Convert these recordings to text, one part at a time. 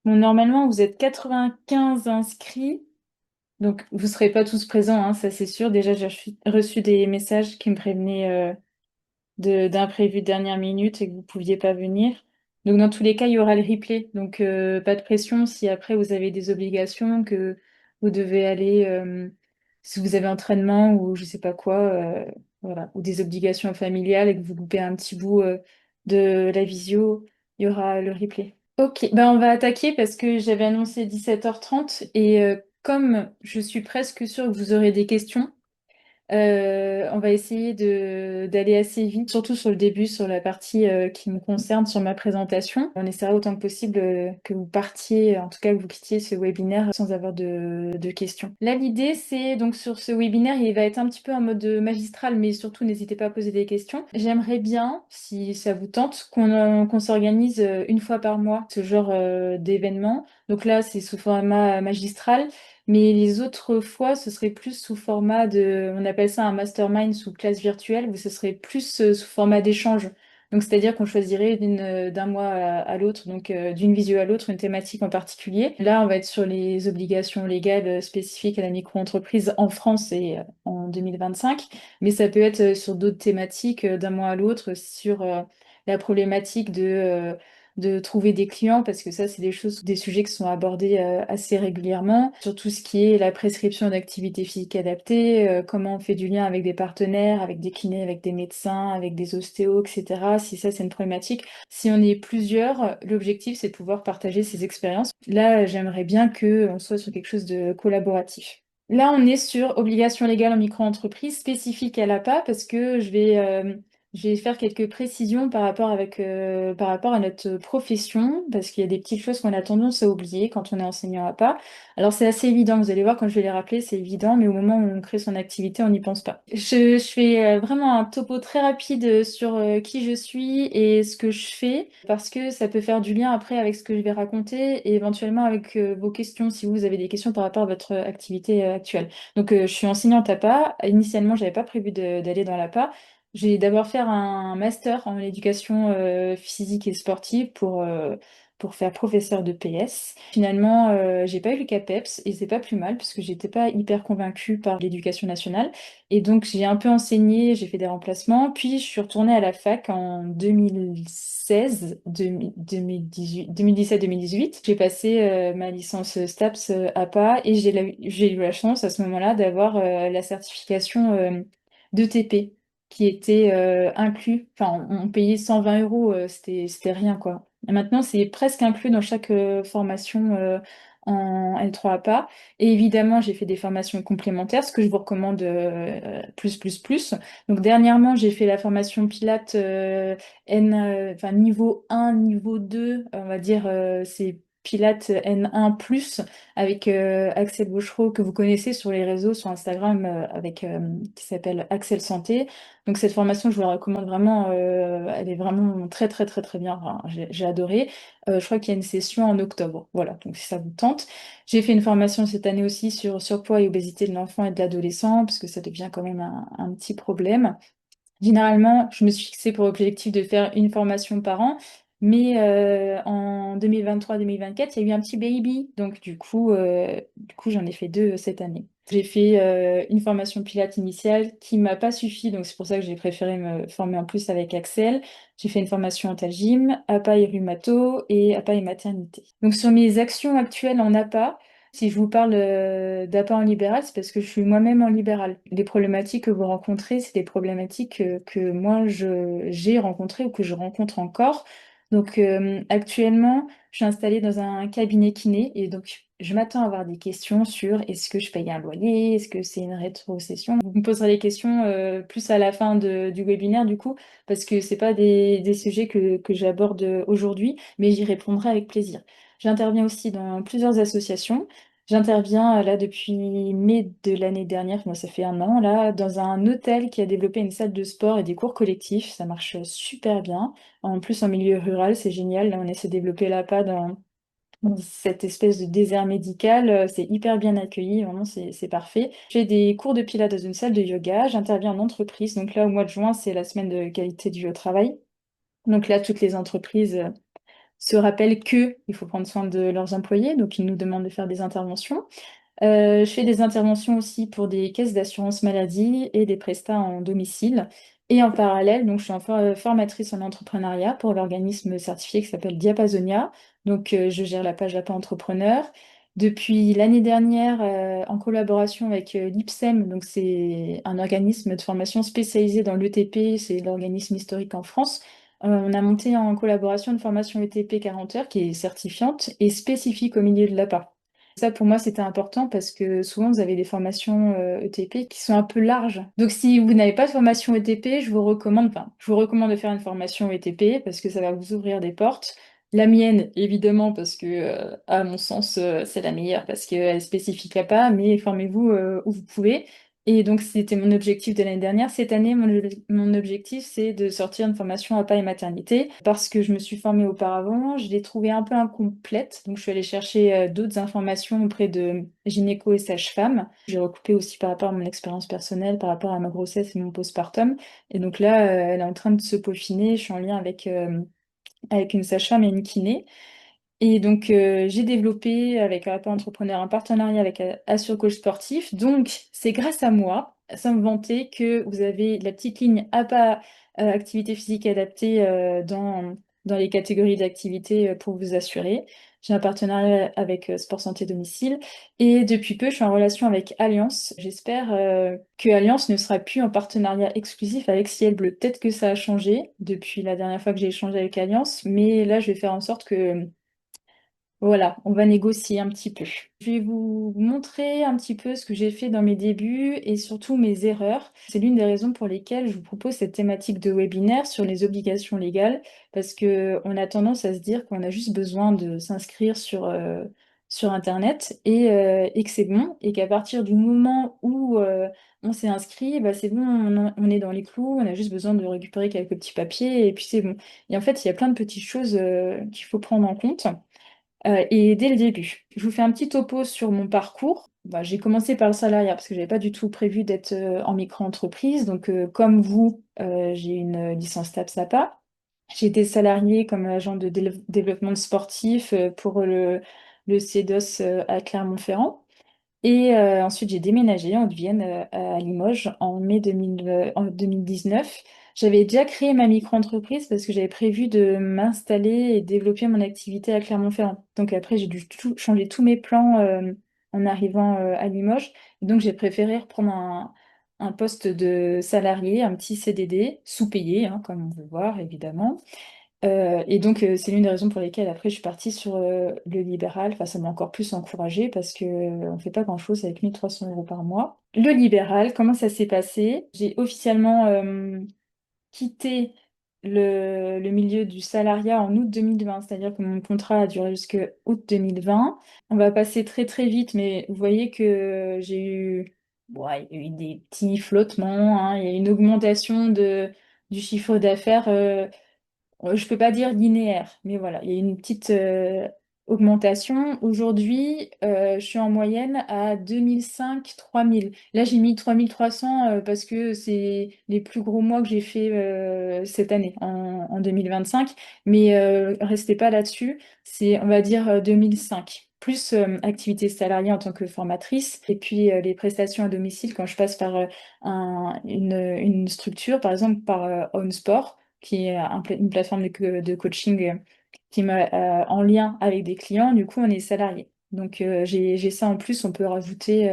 Bon, normalement, vous êtes 95 inscrits, donc vous ne serez pas tous présents, hein, ça c'est sûr. Déjà, j'ai reçu des messages qui me prévenaient d'imprévu de dernière minute et que vous ne pouviez pas venir. Donc dans tous les cas, il y aura le replay. Donc pas de pression si après vous avez des obligations, que vous devez aller, si vous avez entraînement ou je sais pas quoi, voilà, ou des obligations familiales et que vous loupez un petit bout de la visio, il y aura le replay. Ok, ben on va attaquer parce que j'avais annoncé 17h30 et comme je suis presque sûre que vous aurez des questions, on va essayer d'aller assez vite, surtout sur le début, sur la partie qui me concerne, sur ma présentation. On essaiera autant que possible que vous partiez, en tout cas que vous quittiez ce webinaire sans avoir de questions. Là, l'idée, c'est donc sur ce webinaire, il va être un petit peu en mode magistral, mais surtout n'hésitez pas à poser des questions. J'aimerais bien, si ça vous tente, qu'on s'organise une fois par mois ce genre d'événement. Donc là, c'est sous format magistral. Mais les autres fois, ce serait plus sous format de, on appelle ça un mastermind sous classe virtuelle, où ce serait plus sous format d'échange. Donc, c'est-à-dire qu'on choisirait d'un mois à l'autre, donc d'une visio à l'autre, une thématique en particulier. Là, on va être sur les obligations légales spécifiques à la micro-entreprise en France et en 2025. Mais ça peut être sur d'autres thématiques d'un mois à l'autre, sur la problématique de trouver des clients, parce que ça, c'est des choses, des sujets qui sont abordés assez régulièrement, sur tout ce qui est la prescription d'activités physiques adaptées, comment on fait du lien avec des partenaires, avec des kinés, avec des médecins, avec des ostéos, etc. Si ça, c'est une problématique. Si on est plusieurs, l'objectif, c'est de pouvoir partager ces expériences. Là, j'aimerais bien qu'on soit sur quelque chose de collaboratif. Là, on est sur obligation légale en micro-entreprise spécifique à l'APA parce que je vais faire quelques précisions par rapport à notre profession, parce qu'il y a des petites choses qu'on a tendance à oublier quand on est enseignant à pas. Alors c'est assez évident, vous allez voir quand je vais les rappeler, c'est évident, mais au moment où on crée son activité, on n'y pense pas. Je fais vraiment un topo très rapide sur qui je suis et ce que je fais, parce que ça peut faire du lien après avec ce que je vais raconter et éventuellement avec vos questions, si vous avez des questions par rapport à votre activité actuelle. Donc je suis enseignante à pas. Initialement, j'avais pas prévu d'aller dans la pas. J'ai d'abord fait un master en éducation physique et sportive pour faire professeur de PS. Finalement, j'ai pas eu le CAPEPS et c'est pas plus mal parce que j'étais pas hyper convaincue par l'éducation nationale. Et donc j'ai un peu enseigné, j'ai fait des remplacements, puis je suis retournée à la fac en 2016, 2017-2018. J'ai passé ma licence STAPS à pas et j'ai eu la chance à ce moment-là d'avoir la certification d'ETP qui était inclus. Enfin, on payait 120 euros, c'était rien, quoi. Et maintenant, c'est presque inclus dans chaque formation en L3APA. Et évidemment, j'ai fait des formations complémentaires, ce que je vous recommande plus. Donc, dernièrement, j'ai fait la formation Pilates enfin, niveau 1, niveau 2, on va dire, c'est Pilates N1+, avec Axel Bouchereau, que vous connaissez sur les réseaux, sur Instagram, qui s'appelle Axel Santé. Donc cette formation, je vous la recommande vraiment. Elle est vraiment très très très très bien. Enfin, j'ai adoré. Je crois qu'il y a une session en octobre. Voilà, donc si ça vous tente. J'ai fait une formation cette année aussi sur surpoids et obésité de l'enfant et de l'adolescent, parce que ça devient quand même un petit problème. Généralement, je me suis fixé pour objectif de faire une formation par an, mais en 2023-2024, il y a eu un petit baby, donc du coup, j'en ai fait deux cette année. J'ai fait une formation Pilates initiale qui m'a pas suffi, donc c'est pour ça que j'ai préféré me former en plus avec Axel. J'ai fait une formation Antalgym, APA et rhumato et APA et maternité. Donc sur mes actions actuelles en APA, si je vous parle d'APA en libéral, c'est parce que je suis moi-même en libéral. Les problématiques que vous rencontrez, c'est des problématiques que moi j'ai rencontrées ou que je rencontre encore. Donc actuellement, je suis installée dans un cabinet kiné et donc je m'attends à avoir des questions sur est-ce que je paye un loyer, est-ce que c'est une rétrocession. Vous me poserez les questions plus à la fin du webinaire du coup, parce que c'est pas des sujets que j'aborde aujourd'hui, mais j'y répondrai avec plaisir. J'interviens aussi dans plusieurs associations. J'interviens là depuis mai de l'année dernière, moi ça fait un an, là, dans un hôtel qui a développé une salle de sport et des cours collectifs. Ça marche super bien. En plus, en milieu rural, c'est génial. Là, on essaie de développer l'APA dans cette espèce de désert médical. C'est hyper bien accueilli, vraiment, c'est parfait. Je fais des cours de pilates dans une salle de yoga. J'interviens en entreprise. Donc là, au mois de juin, c'est la semaine de qualité du travail. Donc là, toutes les entreprises se rappellent que il faut prendre soin de leurs employés, donc ils nous demandent de faire des interventions. Je fais des interventions aussi pour des caisses d'assurance maladie et des prestats en domicile. Et en parallèle, donc, je suis formatrice en entrepreneuriat pour l'organisme certifié qui s'appelle Diapasonia. Donc, je gère la page Lapin Entrepreneur. Depuis l'année dernière, en collaboration avec l'IPSEM, donc c'est un organisme de formation spécialisé dans l'ETP, c'est l'organisme historique en France. On a monté en collaboration une formation ETP 40 heures qui est certifiante et spécifique au milieu de l'APA. Ça, pour moi, c'était important parce que souvent, vous avez des formations ETP qui sont un peu larges. Donc, si vous n'avez pas de formation ETP, je vous recommande de faire une formation ETP parce que ça va vous ouvrir des portes. La mienne, évidemment, parce que, à mon sens, c'est la meilleure parce qu'elle est spécifique à pas, mais formez-vous où vous pouvez. Et donc, c'était mon objectif de l'année dernière. Cette année, mon objectif, c'est de sortir une formation APA et maternité parce que je me suis formée auparavant. Je l'ai trouvée un peu incomplète. Donc, je suis allée chercher d'autres informations auprès de gynéco et sage-femme. J'ai recoupé aussi par rapport à mon expérience personnelle, par rapport à ma grossesse et mon postpartum. Et donc là, elle est en train de se peaufiner. Je suis en lien avec une sage-femme et une kiné. Et donc, j'ai développé avec Rapport Entrepreneur un partenariat avec Assure Coach Sportif. Donc, c'est grâce à moi, sans me vanter, que vous avez la petite ligne APA, activité physique adaptée, dans les catégories d'activités pour vous assurer. J'ai un partenariat avec Sport Santé Domicile. Et depuis peu, je suis en relation avec Alliance. J'espère que Alliance ne sera plus en partenariat exclusif avec Ciel Bleu. Peut-être que ça a changé depuis la dernière fois que j'ai échangé avec Alliance, mais là, je vais faire en sorte que voilà, on va négocier un petit peu. Je vais vous montrer un petit peu ce que j'ai fait dans mes débuts et surtout mes erreurs. C'est l'une des raisons pour lesquelles je vous propose cette thématique de webinaire sur les obligations légales, parce que on a tendance à se dire qu'on a juste besoin de s'inscrire sur Internet et que c'est bon, et qu'à partir du moment où on s'est inscrit, bah c'est bon, on est dans les clous, on a juste besoin de récupérer quelques petits papiers et puis c'est bon. Et en fait, il y a plein de petites choses qu'il faut prendre en compte. Et dès le début, je vous fais un petit topo sur mon parcours. Bah, j'ai commencé par le salariat parce que j'avais pas du tout prévu d'être en micro-entreprise. Donc, comme vous, j'ai une licence TAPS-APA. J'ai été salariée comme agent de développement sportif pour le CEDOS à Clermont-Ferrand. Et ensuite, j'ai déménagé en Vienne, à Limoges, en mai 2019. J'avais déjà créé ma micro-entreprise parce que j'avais prévu de m'installer et développer mon activité à Clermont-Ferrand. Donc après, j'ai dû changer tous mes plans en arrivant à Limoges. Et donc, j'ai préféré reprendre un poste de salarié, un petit CDD, sous-payé, hein, comme on veut voir, évidemment. Et donc, c'est l'une des raisons pour lesquelles après je suis partie sur le libéral. Enfin, ça m'a encore plus encouragée parce que on fait pas grand-chose avec 1 300 € par mois. Le libéral, comment ça s'est passé? J'ai officiellement quitté le milieu du salariat en août 2020, c'est-à-dire que mon contrat a duré jusqu'à août 2020. On va passer très très vite, mais vous voyez que j'ai eu, bon, il y a eu des petits flottements, hein. Il y a eu une augmentation du chiffre d'affaires. Je peux pas dire linéaire, mais voilà, il y a une petite augmentation. Aujourd'hui, je suis en moyenne à 2005-3000. Là, j'ai mis 3300 parce que c'est les plus gros mois que j'ai fait cette année, en 2025. Mais restez pas là-dessus. C'est, on va dire, 2005. Plus activité salariée en tant que formatrice, et puis les prestations à domicile quand je passe par une structure, par exemple par OnSport qui est une plateforme de coaching qui met en lien avec des clients. Du coup, on est salarié. Donc, j'ai ça en plus, on peut rajouter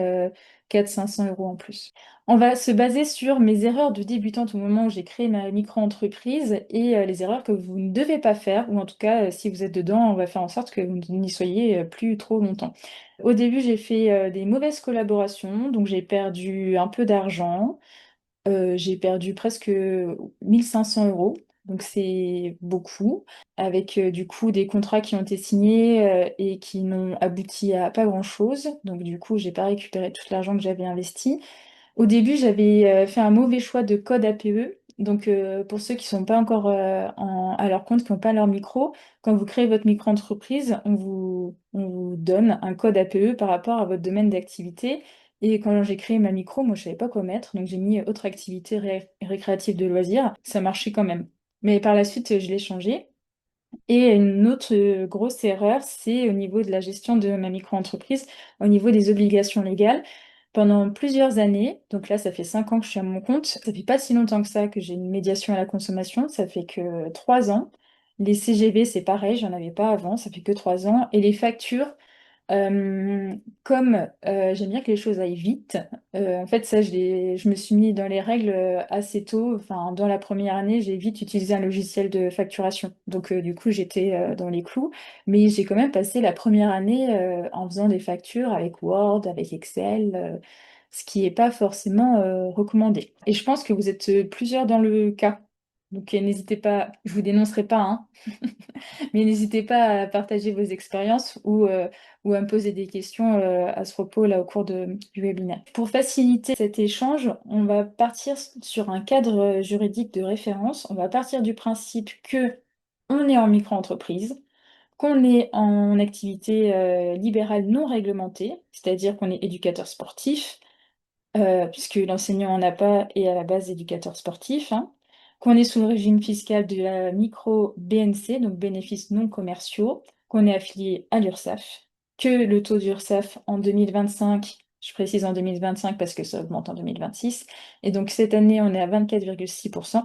400-500 € en plus. On va se baser sur mes erreurs de débutante au moment où j'ai créé ma micro-entreprise et les erreurs que vous ne devez pas faire, ou en tout cas, si vous êtes dedans, on va faire en sorte que vous n'y soyez plus trop longtemps. Au début, j'ai fait des mauvaises collaborations, donc j'ai perdu un peu d'argent. J'ai perdu presque 1 500 €, donc c'est beaucoup, avec du coup des contrats qui ont été signés et qui n'ont abouti à pas grand-chose. Donc du coup, j'ai pas récupéré tout l'argent que j'avais investi. Au début, j'avais fait un mauvais choix de code APE. Donc, pour ceux qui sont pas encore à leur compte, qui n'ont pas leur micro, quand vous créez votre micro-entreprise, on vous donne un code APE par rapport à votre domaine d'activité. Et quand j'ai créé ma micro, moi, je savais pas quoi mettre. Donc, j'ai mis autre activité récréative de loisirs. Ça marchait quand même. Mais par la suite, je l'ai changé. Et une autre grosse erreur, c'est au niveau de la gestion de ma micro-entreprise, au niveau des obligations légales. Pendant plusieurs années, donc là, ça fait 5 ans que je suis à mon compte, ça fait pas si longtemps que ça que j'ai une médiation à la consommation, ça fait que 3 ans. Les CGV, c'est pareil, j'en avais pas avant, ça fait que 3 ans. Et les factures, comme j'aime bien que les choses aillent vite, en fait, ça, je me suis mis dans les règles assez tôt. Enfin, dans la première année, j'ai vite utilisé un logiciel de facturation. Donc, du coup, j'étais dans les clous. Mais j'ai quand même passé la première année en faisant des factures avec Word, avec Excel, ce qui n'est pas forcément recommandé. Et je pense que vous êtes plusieurs dans le cas. Donc, n'hésitez pas, je vous dénoncerai pas, hein, mais n'hésitez pas à partager vos expériences ou à me poser des questions à ce propos là au cours du webinaire. Pour faciliter cet échange, on va partir sur un cadre juridique de référence. On va partir du principe que on est en micro-entreprise, qu'on est en activité libérale non réglementée, c'est-à-dire qu'on est éducateur sportif, puisque l'enseignant en a pas et à la base éducateur sportif, hein, qu'on est sous le régime fiscal de la micro-BNC, donc bénéfices non commerciaux, qu'on est affilié à l'URSSAF, que le taux d'URSSAF en 2025, je précise en 2025 parce que ça augmente en 2026, et donc cette année on est à 24,6%,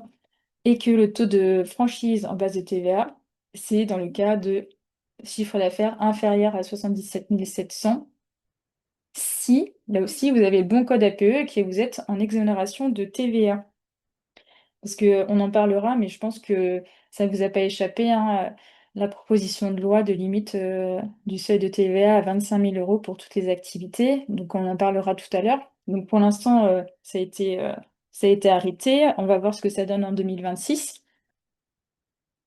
et que le taux de franchise en base de TVA, c'est dans le cas de chiffre d'affaires inférieur à 77 700 si, là aussi, vous avez le bon code APE et que vous êtes en exonération de TVA. Parce qu'on en parlera, mais je pense que ça ne vous a pas échappé, hein, la proposition de loi de limite du seuil de TVA à 25 000 euros pour toutes les activités. Donc on en parlera tout à l'heure. Donc pour l'instant, ça a été arrêté. On va voir ce que ça donne en 2026.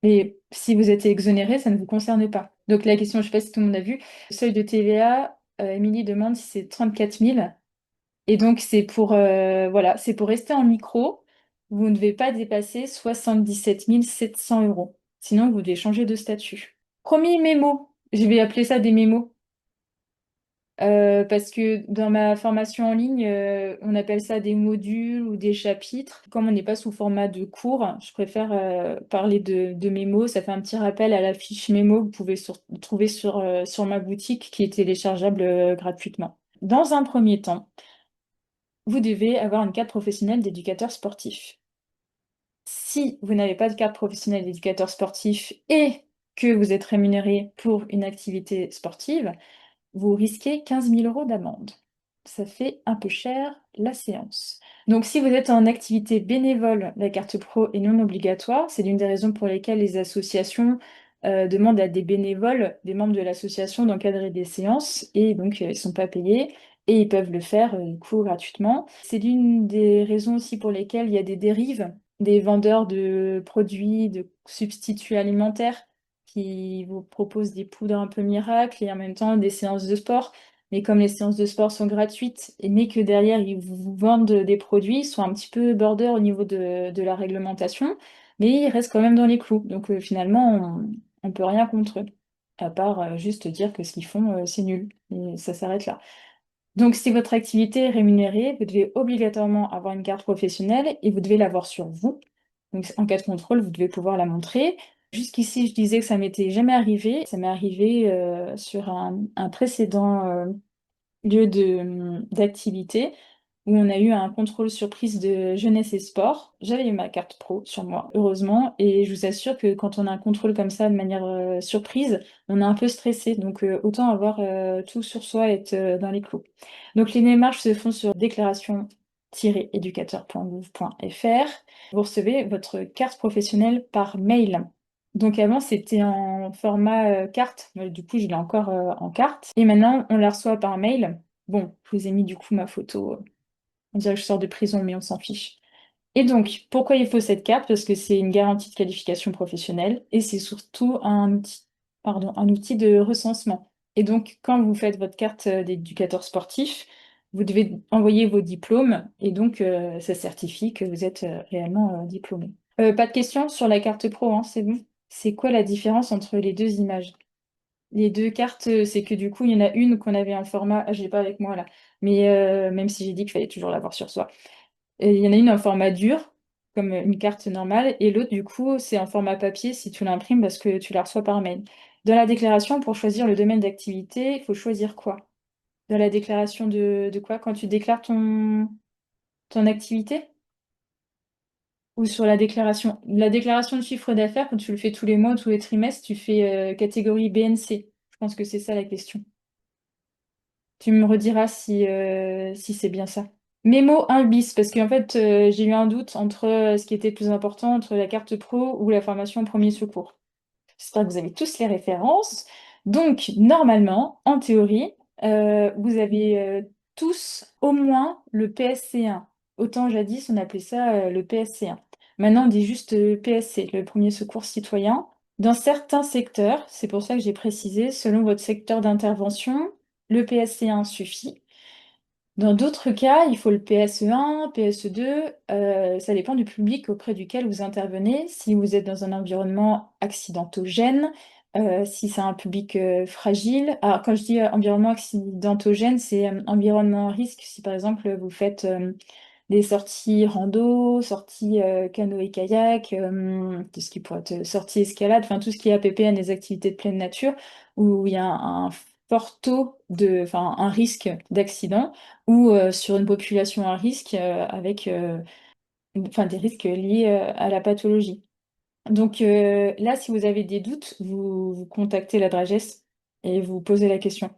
Et si vous êtes exonéré, ça ne vous concerne pas. Donc la question, je ne sais pas si tout le monde a vu, le seuil de TVA, Émilie demande si c'est 34 000. Et donc, voilà, c'est pour rester en micro. Vous ne devez pas dépasser 77 700 euros. Sinon, vous devez changer de statut. Premier mémo, je vais appeler ça des mémos. Parce que dans ma formation en ligne, on appelle ça des modules ou des chapitres. Comme on n'est pas sous format de cours, je préfère parler de mémos. Ça fait un petit rappel à la fiche mémo que vous pouvez trouver sur ma boutique qui est téléchargeable gratuitement. Dans un premier temps, vous devez avoir une carte professionnelle d'éducateur sportif. Si vous n'avez pas de carte professionnelle d'éducateur sportif et que vous êtes rémunéré pour une activité sportive, vous risquez 15 000 euros d'amende. Ça fait un peu cher la séance. Donc si vous êtes en activité bénévole, la carte pro est non obligatoire. C'est l'une des raisons pour lesquelles les associations demandent à des bénévoles, des membres de l'association, d'encadrer des séances et donc ils ne sont pas payés et ils peuvent le faire du coup gratuitement. C'est l'une des raisons aussi pour lesquelles il y a des dérives, des vendeurs de produits, de substituts alimentaires qui vous proposent des poudres un peu miracles et en même temps des séances de sport. Mais comme les séances de sport sont gratuites, mais que derrière ils vous vendent des produits, ils sont un petit peu border au niveau de la réglementation, mais ils restent quand même dans les clous. Donc finalement, on ne peut rien contre eux, à part juste dire que ce qu'ils font, c'est nul. Et ça s'arrête là. Donc si votre activité est rémunérée, vous devez obligatoirement avoir une carte professionnelle et vous devez l'avoir sur vous. Donc en cas de contrôle, vous devez pouvoir la montrer. Jusqu'ici, je disais que ça m'était jamais arrivé. Ça m'est arrivé sur un précédent lieu d'activité où on a eu un contrôle surprise de jeunesse et sport. J'avais eu ma carte pro sur moi, heureusement, et je vous assure que quand on a un contrôle comme ça de manière surprise, on est un peu stressé. Donc autant avoir tout sur soi et être dans les clous. Donc les démarches se font sur déclaration-éducateur.gouv.fr. Vous recevez votre carte professionnelle par mail. Donc avant, c'était en format carte. Du coup, je l'ai encore en carte. Et maintenant, on la reçoit par mail. Bon, je vous ai mis du coup ma photo. On dirait que je sors de prison, mais on s'en fiche. Et donc, pourquoi il faut cette carte? Parce que c'est une garantie de qualification professionnelle et c'est surtout un outil de recensement. Et donc, quand vous faites votre carte d'éducateur sportif, vous devez envoyer vos diplômes et donc ça certifie que vous êtes réellement diplômé. Pas de questions sur la carte pro, hein, c'est bon. C'est quoi la différence entre les deux images? Les deux cartes, c'est que du coup, il y en a une qu'on avait en format, je l'ai pas avec moi là, mais même si j'ai dit qu'il fallait toujours l'avoir sur soi. Et il y en a une en format dur comme une carte normale, et l'autre, du coup, c'est en format papier si tu l'imprimes parce que tu la reçois par mail. Dans la déclaration, pour choisir le domaine d'activité, il faut choisir quoi? Dans la déclaration de quoi? Quand tu déclares ton activité? Ou sur la déclaration de chiffre d'affaires, quand tu le fais tous les mois ou tous les trimestres, tu fais catégorie BNC. Je pense que c'est ça la question. Tu me rediras si c'est bien ça. Mémo 1 bis, parce qu'en fait, j'ai eu un doute entre ce qui était le plus important, entre la carte pro ou la formation en premier secours. J'espère que vous avez tous les références. Donc, normalement, en théorie, vous avez tous au moins le PSC1. Autant jadis, on appelait ça le PSC1. Maintenant, on dit juste PSC, le premier secours citoyen. Dans certains secteurs, c'est pour ça que j'ai précisé, selon votre secteur d'intervention, le PSC1 suffit. Dans d'autres cas, il faut le PSE1, PSE2, ça dépend du public auprès duquel vous intervenez. Si vous êtes dans un environnement accidentogène, si c'est un public fragile. Alors, quand je dis environnement accidentogène, c'est environnement à risque. Si par exemple vous faites des sorties rando, sorties canoë-kayak, tout ce qui pourrait être sortie escalade, enfin tout ce qui est APPN, les activités de pleine nature, où il y a un fort taux enfin un risque d'accident, ou sur une population à risque avec enfin, des risques liés à la pathologie. Donc là, si vous avez des doutes, vous contactez la Drages et vous posez la question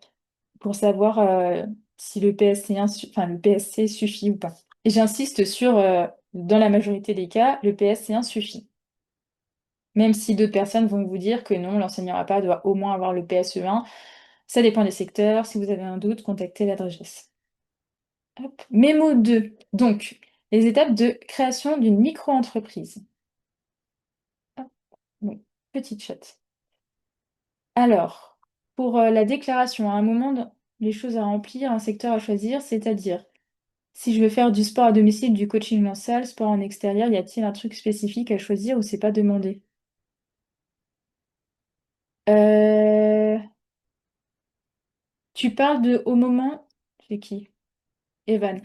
pour savoir si le PSC1 enfin, le PSC suffit ou pas. Et j'insiste sur, dans la majorité des cas, le PSC1 suffit. Même si d'autres personnes vont vous dire que non, l'enseignant APA doit au moins avoir le PSE1. Ça dépend des secteurs. Si vous avez un doute, contactez la Drages. Hop. Mémo 2. Donc, les étapes de création d'une micro-entreprise. Hop. Bon, petite chatte. Alors, pour la déclaration, à un moment, les choses à remplir, un secteur à choisir, c'est-à-dire, si je veux faire du sport à domicile, du coaching en salle, sport en extérieur, y a-t-il un truc spécifique à choisir ou c'est pas demandé? Euh, Tu parles de au moment, c'est qui? Evan.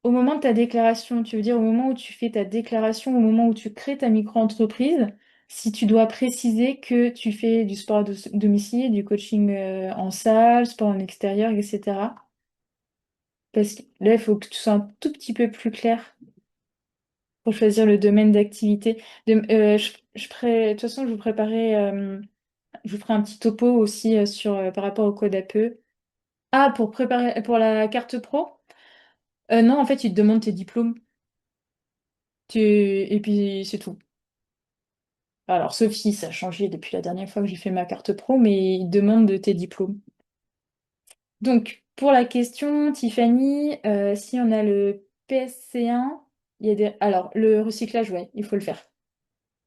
Au moment de ta déclaration, tu veux dire au moment où tu fais ta déclaration, au moment où tu crées ta micro-entreprise, si tu dois préciser que tu fais du sport à domicile, du coaching en salle, sport en extérieur, etc. Parce que là, il faut que tu sois un tout petit peu plus clair pour choisir le domaine d'activité. De toute façon, je vous ferai un petit topo aussi par rapport au code APE. Ah, pour préparer pour la carte pro? Non, en fait, ils te demandent tes diplômes. Et puis c'est tout. Alors, sauf si ça a changé depuis la dernière fois que j'ai fait ma carte pro, mais ils demandent de tes diplômes. Donc, pour la question, Tiffany, si on a le PSC1, il y a des... Alors, le recyclage, ouais, il faut le faire.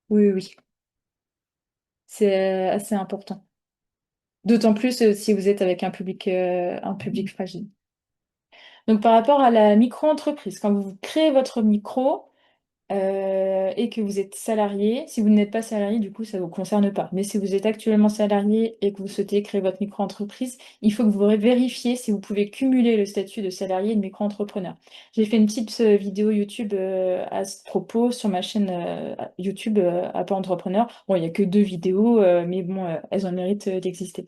Oui, oui, oui. C'est assez important. D'autant plus si vous êtes avec un public fragile. Donc, par rapport à la micro-entreprise, quand vous créez votre micro, et que vous êtes salarié, si vous n'êtes pas salarié, du coup, ça ne vous concerne pas. Mais si vous êtes actuellement salarié et que vous souhaitez créer votre micro-entreprise, il faut que vous vérifiez si vous pouvez cumuler le statut de salarié et de micro-entrepreneur. J'ai fait une petite vidéo YouTube à ce propos sur ma chaîne YouTube Apport Entrepreneur. Bon, il n'y a que 2 vidéos, mais bon, elles ont le mérite d'exister.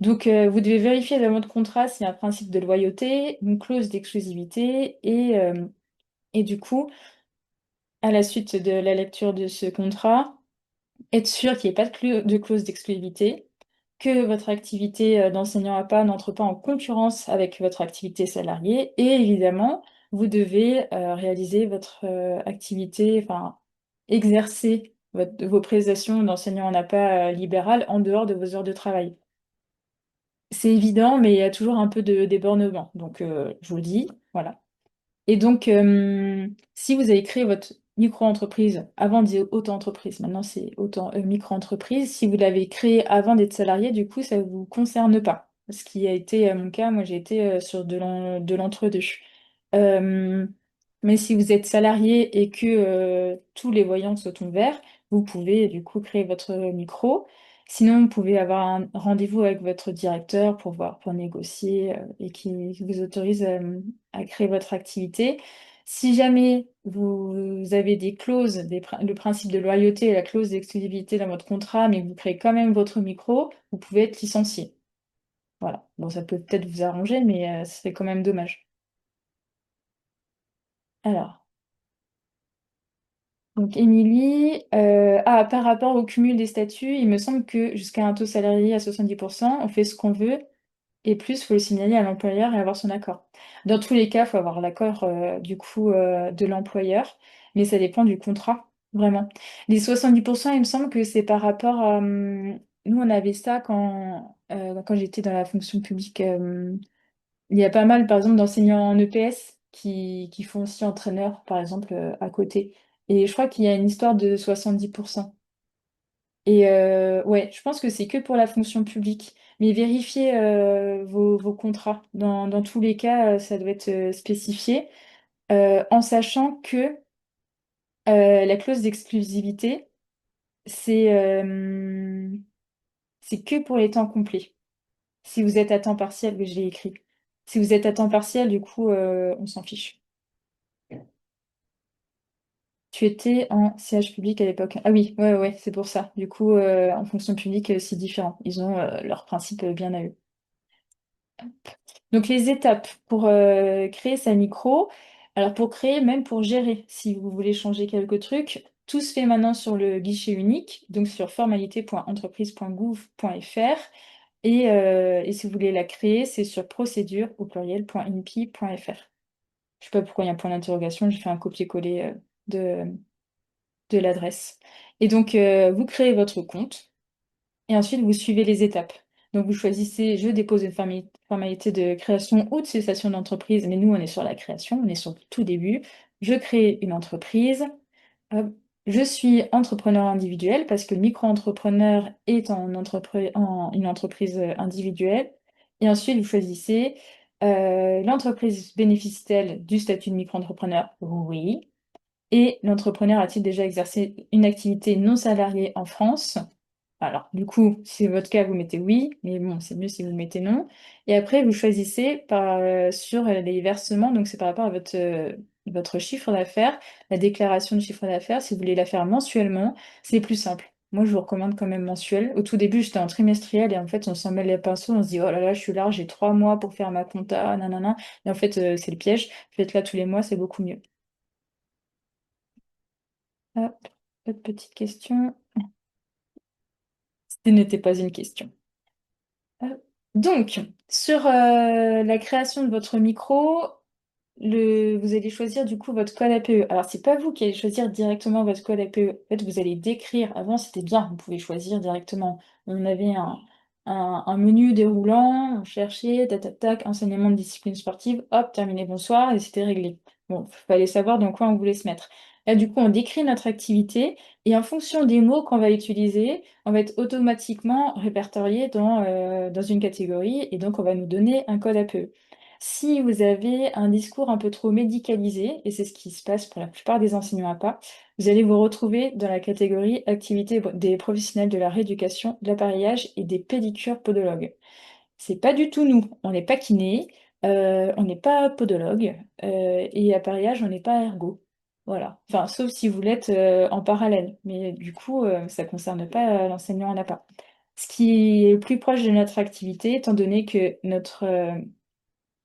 Donc, vous devez vérifier dans votre contrat s'il y a un principe de loyauté, une clause d'exclusivité et du coup, à la suite de la lecture de ce contrat, être sûr qu'il n'y ait pas de clause d'exclusivité, que votre activité d'enseignant APA n'entre pas en concurrence avec votre activité salariée, et évidemment, vous devez réaliser votre activité, enfin, exercer vos prestations d'enseignant en APA libéral en dehors de vos heures de travail. C'est évident, mais il y a toujours un peu de débordement, donc je vous le dis, voilà. Et donc, si vous avez créé votre micro-entreprise, avant on disait auto-entreprise, maintenant c'est micro-entreprise, si vous l'avez créée avant d'être salarié, du coup, ça ne vous concerne pas. Ce qui a été mon cas, moi j'ai été sur de l'entre-deux. Euh, mais si vous êtes salarié et que tous les voyants sont ouverts, vous pouvez du coup créer votre micro. Sinon, vous pouvez avoir un rendez-vous avec votre directeur pour négocier et qui vous autorise à créer votre activité. Si jamais vous avez des clauses, le principe de loyauté et la clause d'exclusivité dans votre contrat, mais que vous créez quand même votre micro, vous pouvez être licencié. Voilà. Bon, ça peut peut-être vous arranger, mais ce serait quand même dommage. Alors, donc Émilie, par rapport au cumul des statuts, il me semble que jusqu'à un taux salarié à 70%, on fait ce qu'on veut, et plus, il faut le signaler à l'employeur et avoir son accord. Dans tous les cas, il faut avoir l'accord du coup de l'employeur, mais ça dépend du contrat, vraiment. Les 70%, il me semble que c'est par rapport à... nous, on avait ça quand j'étais dans la fonction publique. Il y a pas mal, par exemple, d'enseignants en EPS qui font aussi entraîneur, par exemple, à côté. Et je crois qu'il y a une histoire de 70%. Et ouais, je pense que c'est que pour la fonction publique. Mais vérifiez vos contrats. Dans tous les cas, ça doit être spécifié. En sachant que la clause d'exclusivité, c'est c'est que pour les temps complets. Si vous êtes à temps partiel, oui, je l'ai écrit. Si vous êtes à temps partiel, du coup, on s'en fiche. Tu étais en CH public à l'époque. Ah oui, ouais, ouais, c'est pour ça. Du coup, en fonction publique, c'est différent. Ils ont leurs principes bien à eux. Donc, les étapes pour créer sa micro. Alors, pour créer, même pour gérer, si vous voulez changer quelques trucs, tout se fait maintenant sur le guichet unique, donc sur formalité.entreprise.gouv.fr. Et si vous voulez la créer, c'est sur procédure au pluriel.inpi.fr. Je ne sais pas pourquoi il y a un point d'interrogation, j'ai fait un copier-coller de l'adresse. Et donc, vous créez votre compte et ensuite vous suivez les étapes. Donc, vous choisissez, je dépose une formalité de création ou de cessation d'entreprise, mais nous, on est sur la création, on est sur le tout début. Je crée une entreprise. Hop. Je suis entrepreneur individuel parce que le micro-entrepreneur est en une entreprise individuelle. Et ensuite, vous choisissez l'entreprise bénéficie-t-elle du statut de micro-entrepreneur? Oui. Et l'entrepreneur a-t-il déjà exercé une activité non salariée en France? Alors, du coup, si c'est votre cas, vous mettez oui, mais bon, c'est mieux si vous mettez non. Et après, vous choisissez sur les versements, donc c'est par rapport à votre chiffre d'affaires, la déclaration de chiffre d'affaires. Si vous voulez la faire mensuellement, c'est plus simple. Moi, je vous recommande quand même mensuel. Au tout début, j'étais en trimestriel et en fait, on s'en mêle les pinceaux, on se dit, oh là là, je suis large, j'ai 3 mois pour faire ma compta, nanana. Et en fait, c'est le piège. Faites-la tous les mois, c'est beaucoup mieux. Hop, autre petite question. Ce n'était pas une question. Donc, sur la création de votre micro, vous allez choisir du coup votre code APE. Alors, c'est pas vous qui allez choisir directement votre code APE. En fait, vous allez décrire. Avant, c'était bien, vous pouvez choisir directement. On avait un menu déroulant, on cherchait, tac, tac, tac, enseignement de discipline sportive, hop, terminé, bonsoir, et c'était réglé. Bon, il fallait savoir dans quoi on voulait se mettre. Là, du coup, on décrit notre activité et en fonction des mots qu'on va utiliser, on va être automatiquement répertorié dans une catégorie et donc on va nous donner un code APE. Si vous avez un discours un peu trop médicalisé, et c'est ce qui se passe pour la plupart des enseignants à pas, vous allez vous retrouver dans la catégorie activité des professionnels de la rééducation, de l'appareillage et des pédicures podologues. C'est pas du tout nous. On n'est pas kiné, on n'est pas podologue, et appareillage, on n'est pas ergo. Voilà. Enfin, sauf si vous l'êtes en parallèle. Mais du coup, ça ne concerne pas l'enseignant en APA. Ce qui est le plus proche de notre activité, étant donné que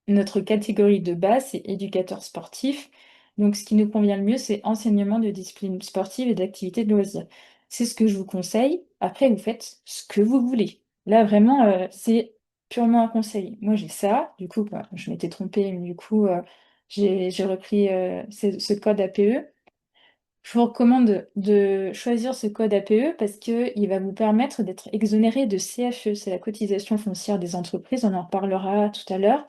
notre catégorie de base, c'est éducateur sportif. Donc, ce qui nous convient le mieux, c'est enseignement de discipline sportive et d'activités de loisirs. C'est ce que je vous conseille. Après, vous faites ce que vous voulez. Là, vraiment, c'est purement un conseil. Moi, j'ai ça. Du coup, bah, je m'étais trompée, mais du coup, j'ai repris ce code APE. Je vous recommande de choisir ce code APE parce qu'il va vous permettre d'être exonéré de CFE, c'est la cotisation foncière des entreprises. On en reparlera tout à l'heure.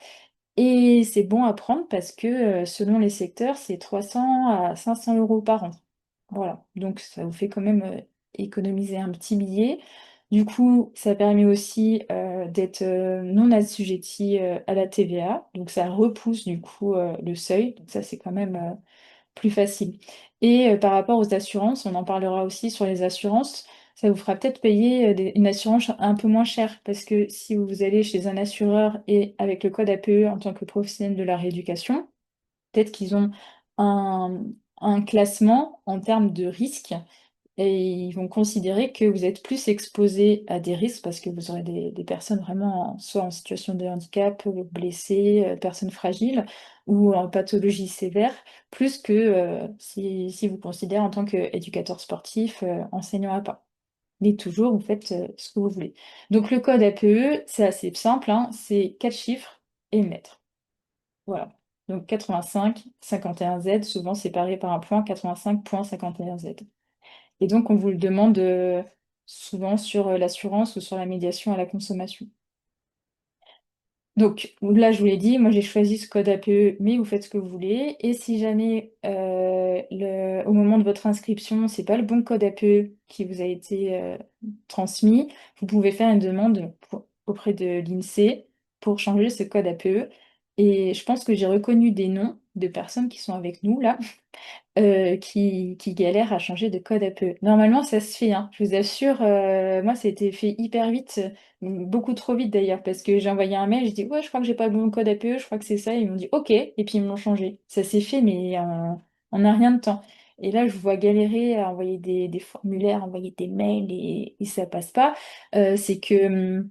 Et c'est bon à prendre parce que selon les secteurs, c'est 300 à 500 euros par an. Voilà, donc ça vous fait quand même économiser un petit billet. Du coup, ça permet aussi d'être non assujetti à la TVA. Donc ça repousse du coup le seuil. Donc ça, c'est quand même plus facile. Et par rapport aux assurances, on en parlera aussi sur les assurances, ça vous fera peut-être payer une assurance un peu moins chère parce que si vous allez chez un assureur et avec le code APE en tant que professionnel de la rééducation, peut-être qu'ils ont un, un classement en termes de risque et ils vont considérer que vous êtes plus exposé à des risques parce que vous aurez des personnes vraiment soit en situation de handicap, blessées, personnes fragiles ou en pathologie sévère, plus que si vous considérez en tant qu'éducateur sportif, enseignant à pas. Mais toujours, vous faites ce que vous voulez. Donc le code APE, c'est assez simple, hein, c'est 4 chiffres et une lettre. Voilà. Donc 85, 51Z, souvent séparé par un point, 85.51Z. Et donc, on vous le demande souvent sur l'assurance ou sur la médiation à la consommation. Donc là, je vous l'ai dit, moi j'ai choisi ce code APE, mais vous faites ce que vous voulez. Et si jamais au moment de votre inscription, c'est pas le bon code APE qui vous a été transmis, vous pouvez faire une demande auprès de l'INSEE pour changer ce code APE. Et je pense que j'ai reconnu des noms de personnes qui sont avec nous là qui galèrent à changer de code APE. Normalement, ça se fait, hein, je vous assure. Moi, ça a été fait hyper vite, beaucoup trop vite d'ailleurs, parce que j'ai envoyé un mail, je dis ouais, je crois que j'ai pas le bon code APE, je crois que c'est ça. Ils m'ont dit ok, et puis ils me l'ont changé. Ça s'est fait, mais en un rien de temps. Et là, je vous vois galérer à envoyer des formulaires, envoyer des mails et ça passe pas. C'est que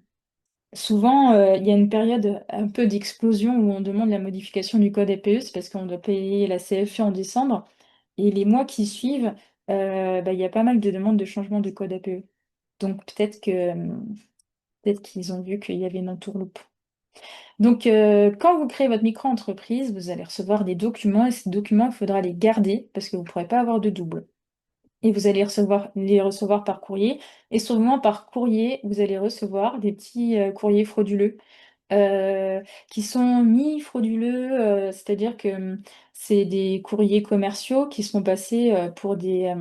souvent, il y a une période un peu d'explosion où on demande la modification du code APE, c'est parce qu'on doit payer la CFE en décembre. Et les mois qui suivent, il y a pas mal de demandes de changement de code APE. Donc peut-être qu'ils ont vu qu'il y avait une entourloupe. Donc quand vous créez votre micro-entreprise, vous allez recevoir des documents et ces documents, il faudra les garder parce que vous ne pourrez pas avoir de double. Et vous allez les recevoir par courrier. Et souvent par courrier, vous allez recevoir des petits courriers frauduleux qui sont mi-frauduleux, c'est-à-dire que c'est des courriers commerciaux qui sont passés pour des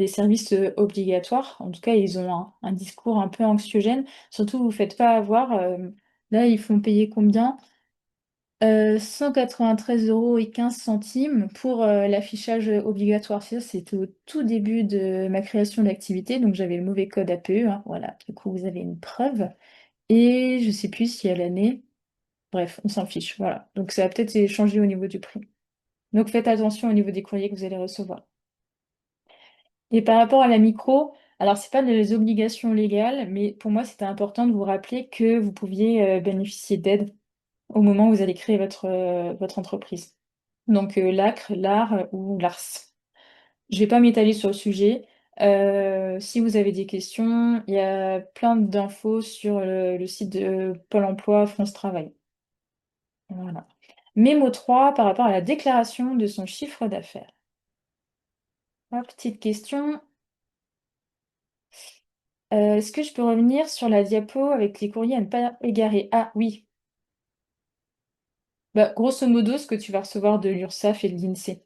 services obligatoires. En tout cas, ils ont un discours un peu anxiogène. Surtout, vous ne faites pas avoir. Là, ils font payer combien? 193 € et 15 centimes pour l'affichage obligatoire. Ça, c'était au tout début de ma création d'activité, donc j'avais le mauvais code APE, hein, voilà, du coup, vous avez une preuve. Et je sais plus si à l'année. Bref, on s'en fiche, voilà. Donc ça va peut-être changer au niveau du prix. Donc faites attention au niveau des courriers que vous allez recevoir. Et par rapport à la micro, alors c'est pas des obligations légales, mais pour moi c'était important de vous rappeler que vous pouviez bénéficier d'aide au moment où vous allez créer votre entreprise. Donc l'ACRE, l'AR ou l'ARS. Je vais pas m'étaler sur le sujet. Si vous avez des questions, il y a plein d'infos sur le site de Pôle emploi France Travail. Voilà. Mémo 3 par rapport à la déclaration de son chiffre d'affaires. Hop, petite question. Est-ce que je peux revenir sur la diapo avec les courriers à ne pas égarer? Ah oui. Bah, grosso modo, ce que tu vas recevoir de l'URSSAF et de l'INSEE.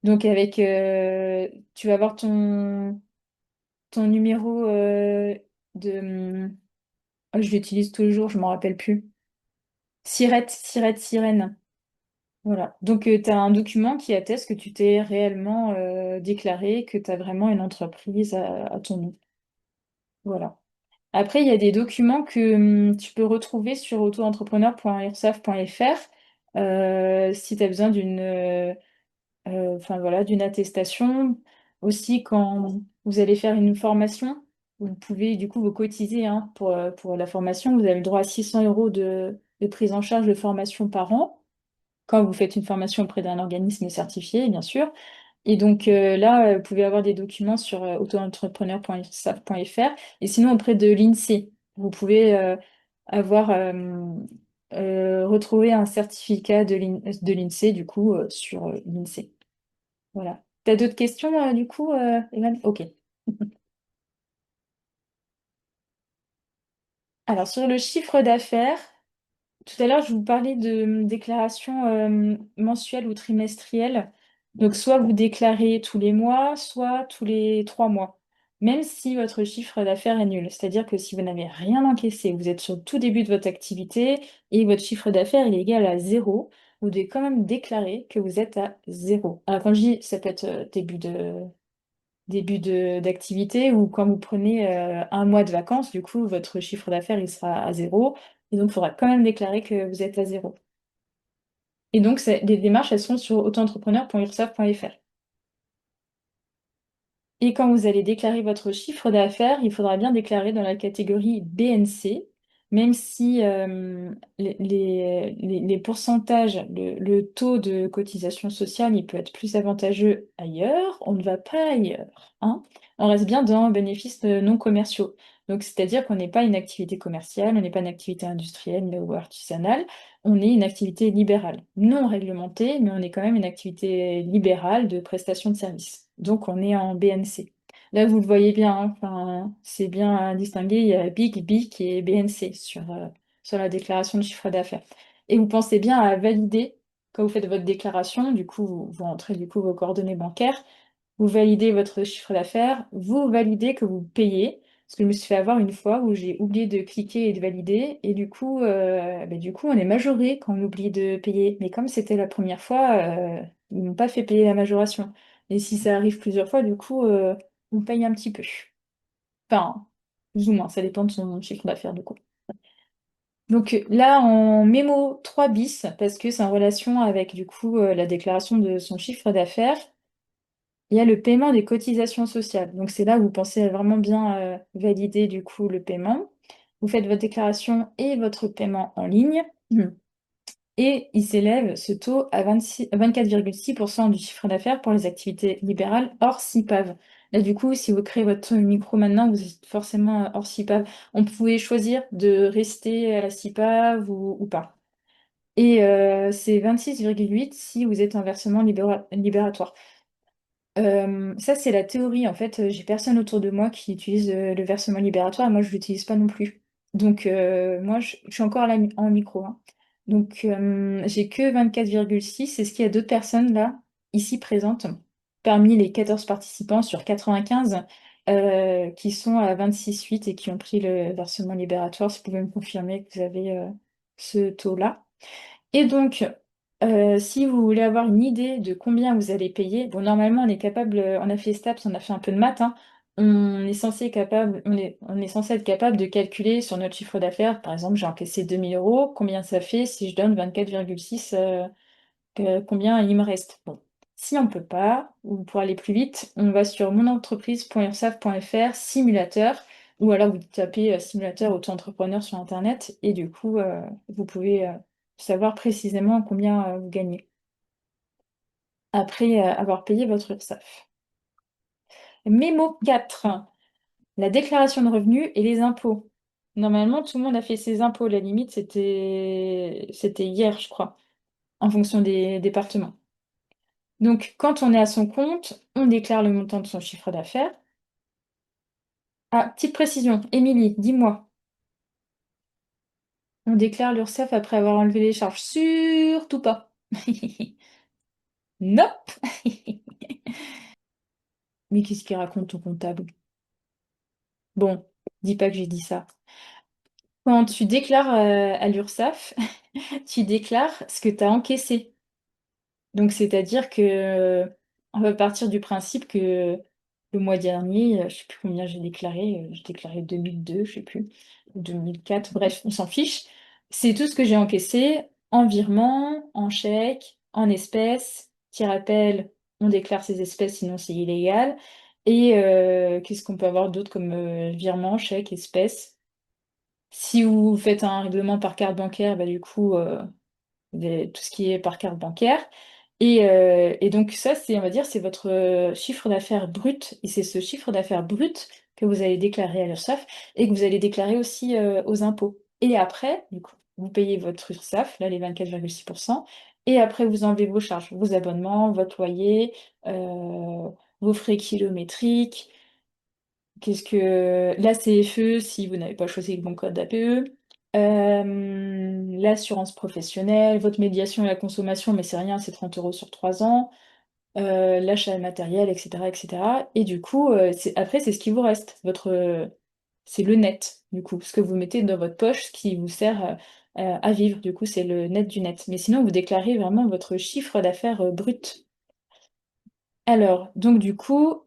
Donc tu vas avoir ton numéro de... je l'utilise toujours, je m'en rappelle plus. Sirène. Voilà. Donc, tu as un document qui atteste que tu t'es réellement déclaré, que tu as vraiment une entreprise à ton nom. Voilà. Après, il y a des documents que tu peux retrouver sur autoentrepreneur.ursaf.fr si tu as besoin enfin, voilà, d'une attestation. Aussi, quand vous allez faire une formation, vous pouvez du coup vous cotiser hein, pour la formation. Vous avez le droit à 600 € de prise en charge de formation par an quand vous faites une formation auprès d'un organisme certifié, bien sûr. Et donc là, vous pouvez avoir des documents sur autoentrepreneur.ursaf.fr et sinon auprès de l'INSEE. Vous pouvez retrouver un certificat de l'INSEE du coup sur l'INSEE. Voilà. T'as d'autres questions du coup, Evan? Ok. Alors sur le chiffre d'affaires, tout à l'heure, je vous parlais de déclaration mensuelle ou trimestrielle. Donc, soit vous déclarez tous les mois, soit tous les 3 mois, même si votre chiffre d'affaires est nul. C'est-à-dire que si vous n'avez rien encaissé, vous êtes sur le tout début de votre activité et votre chiffre d'affaires il est égal à zéro, vous devez quand même déclarer que vous êtes à zéro. Alors, quand je dis, ça peut être d'activité ou quand vous prenez un mois de vacances, du coup, votre chiffre d'affaires il sera à zéro. Et donc, il faudra quand même déclarer que vous êtes à zéro. Et donc, les démarches, elles sont sur autoentrepreneur.urssaf.fr. Et quand vous allez déclarer votre chiffre d'affaires, il faudra bien déclarer dans la catégorie BNC, même si les pourcentages, le taux de cotisation sociale, il peut être plus avantageux ailleurs, on ne va pas ailleurs, hein. On reste bien dans bénéfices non commerciaux. Donc, c'est-à-dire qu'on n'est pas une activité commerciale, on n'est pas une activité industrielle ou artisanale, on est une activité libérale, non réglementée, mais on est quand même une activité libérale de prestation de services. Donc, on est en BNC. Là, vous le voyez bien, hein, enfin, c'est bien à distinguer, il y a BIC, BIC et BNC sur la déclaration de chiffre d'affaires. Et vous pensez bien à valider, quand vous faites votre déclaration, du coup, vous rentrez du coup vos coordonnées bancaires, vous validez votre chiffre d'affaires, vous validez que vous payez. Parce que je me suis fait avoir une fois où j'ai oublié de cliquer et de valider, et du coup on est majoré quand on oublie de payer. Mais comme c'était la première fois, ils m'ont pas fait payer la majoration. Et si ça arrive plusieurs fois, du coup, on paye un petit peu. Enfin, plus ou moins, ça dépend de son chiffre d'affaires du coup. Donc là, en mémo 3 bis, parce que c'est en relation avec du coup la déclaration de son chiffre d'affaires, il y a le paiement des cotisations sociales. Donc c'est là où vous pensez à vraiment bien valider du coup le paiement. Vous faites votre déclaration et votre paiement en ligne. Et il s'élève ce taux à 24,6% du chiffre d'affaires pour les activités libérales hors CIPAV. Là, du coup, si vous créez votre micro maintenant, vous êtes forcément hors CIPAV. On pouvait choisir de rester à la CIPAV ou pas. Et c'est 26,8 si vous êtes en versement libératoire. Ça, c'est la théorie. En fait, j'ai personne autour de moi qui utilise le versement libératoire et moi, je ne l'utilise pas non plus. Donc, moi, je suis encore en micro, hein. Donc, j'ai que 24,6. Est-ce qu'il y a d'autres personnes là, ici présentes, parmi les 14 participants sur 95, qui sont à 26,8 et qui ont pris le versement libératoire? Si vous pouvez me confirmer que vous avez ce taux-là. Et donc, si vous voulez avoir une idée de combien vous allez payer, bon, normalement, on est capable, on a fait STAPS, on a fait un peu de maths, hein, on est censé être capable de calculer sur notre chiffre d'affaires. Par exemple, j'ai encaissé 2000 euros, combien ça fait si je donne 24,6, combien il me reste? Bon, si on ne peut pas, ou pour aller plus vite, on va sur monentreprise.ursaf.fr, simulateur, ou alors vous tapez simulateur auto-entrepreneur sur Internet, et du coup, vous pouvez savoir précisément combien vous gagnez après avoir payé votre URSSAF. Mémo 4, la déclaration de revenus et les impôts. Normalement, tout le monde a fait ses impôts. La limite, c'était hier, je crois, en fonction des départements. Donc, quand on est à son compte, on déclare le montant de son chiffre d'affaires. Ah, petite précision, Émilie, dis-moi, on déclare l'URSSAF après avoir enlevé les charges? Surtout pas. Nope. Mais qu'est-ce qu'il raconte ton comptable? Bon, dis pas que j'ai dit ça. Quand tu déclares à l'URSSAF, tu déclares ce que tu as encaissé. Donc, c'est-à-dire que on va partir du principe que le mois dernier, je sais plus combien j'ai déclaré 2002, je sais plus, 2004, bref, on s'en fiche. C'est tout ce que j'ai encaissé en virement, en chèque, en espèces. Petit rappel, on déclare ses espèces, sinon c'est illégal. Et qu'est-ce qu'on peut avoir d'autre comme virement, chèque, espèces? Si vous faites un règlement par carte bancaire, bah, du coup, tout ce qui est par carte bancaire. Et donc ça, on va dire, c'est votre chiffre d'affaires brut. Et c'est ce chiffre d'affaires brut que vous allez déclarer à l'URSSAF et que vous allez déclarer aussi aux impôts. Et après, du coup, vous payez votre URSSAF, là, les 24,6%. Et après, vous enlevez vos charges, vos abonnements, votre loyer, vos frais kilométriques. Qu'est-ce que la CFE si vous n'avez pas choisi le bon code APE, l'assurance professionnelle, votre médiation et la consommation, mais c'est rien, c'est 30 euros sur 3 ans, l'achat de matériel, etc., etc. Et du coup, après, c'est ce qui vous reste. C'est le net, du coup, ce que vous mettez dans votre poche, ce qui vous sert à vivre. Du coup, c'est le net du net. Mais sinon, vous déclarez vraiment votre chiffre d'affaires brut. Alors, donc du coup,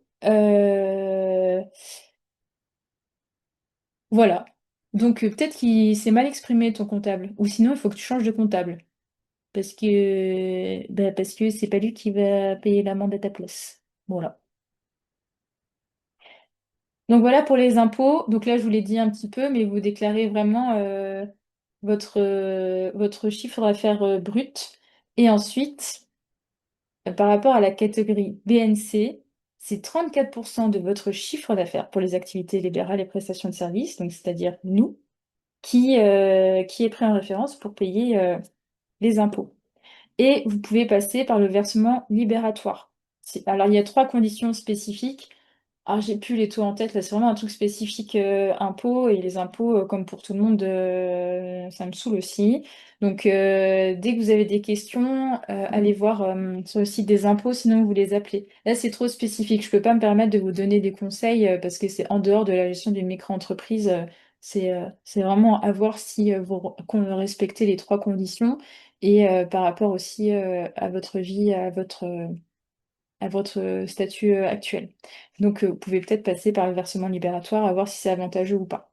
voilà. Donc peut-être qu'il s'est mal exprimé ton comptable. Ou sinon, il faut que tu changes de comptable. parce que c'est pas lui qui va payer l'amende à ta place. Voilà. Donc voilà pour les impôts. Donc là, je vous l'ai dit un petit peu, mais vous déclarez vraiment votre chiffre d'affaires brut. Et ensuite, par rapport à la catégorie BNC, c'est 34% de votre chiffre d'affaires pour les activités libérales et prestations de services, donc c'est-à-dire nous, qui est pris en référence pour payer les impôts. Et vous pouvez passer par le versement libératoire. Alors, il y a trois conditions spécifiques. Alors, j'ai plus les taux en tête, là, c'est vraiment un truc spécifique impôts, et les impôts, comme pour tout le monde, ça me saoule aussi. Donc, dès que vous avez des questions, allez voir sur le site des impôts, sinon vous les appelez. Là, c'est trop spécifique, je peux pas me permettre de vous donner des conseils parce que c'est en dehors de la gestion d'une micro-entreprise. C'est vraiment à voir si qu'on respectez les trois conditions et par rapport aussi à votre vie, à votre statut actuel. Donc, vous pouvez peut-être passer par le versement libératoire à voir si c'est avantageux ou pas.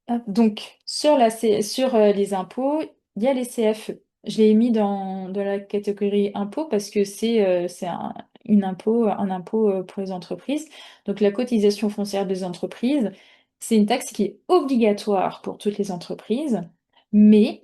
Hop, donc, sur les impôts, il y a les CFE. Je l'ai mis dans la catégorie impôt parce que c'est un impôt pour les entreprises. Donc, la cotisation foncière des entreprises, c'est une taxe qui est obligatoire pour toutes les entreprises, mais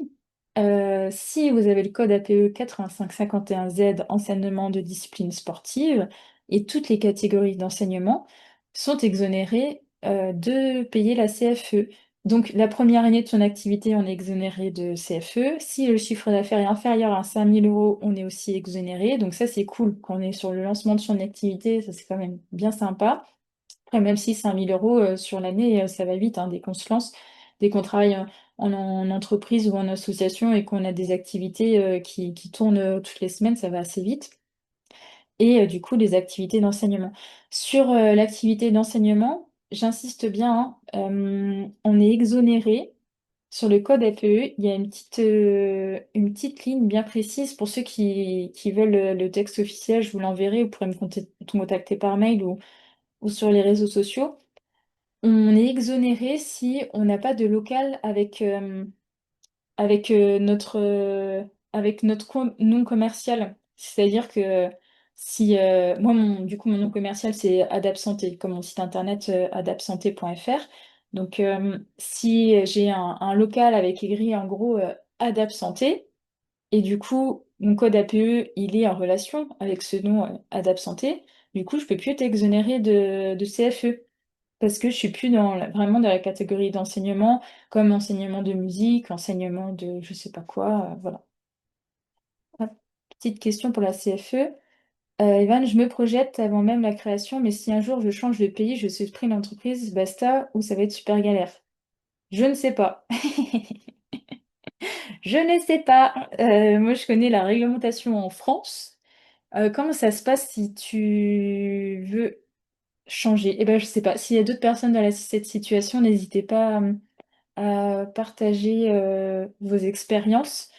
si vous avez le code APE 8551Z, enseignement de discipline sportive, et toutes les catégories d'enseignement sont exonérées de payer la CFE. Donc, la première année de son activité, on est exonéré de CFE. Si le chiffre d'affaires est inférieur à 5 000 euros, on est aussi exonéré. Donc, ça, c'est cool. Quand on est sur le lancement de son activité, ça, c'est quand même bien sympa. Après, même si 5 000 euros sur l'année, ça va vite, hein, dès qu'on se lance, dès qu'on travaille en entreprise ou en association et qu'on a des activités qui tournent toutes les semaines, ça va assez vite. Et du coup, les activités d'enseignement. Sur l'activité d'enseignement, j'insiste bien, hein, on est exonéré. Sur le code APE, il y a une petite ligne bien précise pour ceux qui veulent le texte officiel, je vous l'enverrai, vous pourrez me contacter par mail ou sur les réseaux sociaux. On est exonéré si on n'a pas de local avec, avec notre nom commercial. C'est-à-dire que si moi, du coup, mon nom commercial, c'est Adapsanté, comme mon site internet adapsanté.fr. Donc, si j'ai un local avec écrit en gros Adapsanté, et du coup, mon code APE, il est en relation avec ce nom Adapsanté, du coup, je peux plus être exonéré de CFE parce que je suis plus vraiment dans la catégorie d'enseignement, comme enseignement de musique, enseignement de je sais pas quoi, voilà. Hop, petite question pour la CFE. Evan, je me projette avant même la création, mais si un jour je change de pays, je supprime l'entreprise, basta, ou ça va être super galère. Je ne sais pas. Je ne sais pas. Moi, je connais la réglementation en France. Comment ça se passe si tu veux changer? Eh ben, je sais pas. S'il y a d'autres personnes dans cette situation, n'hésitez pas à partager vos expériences.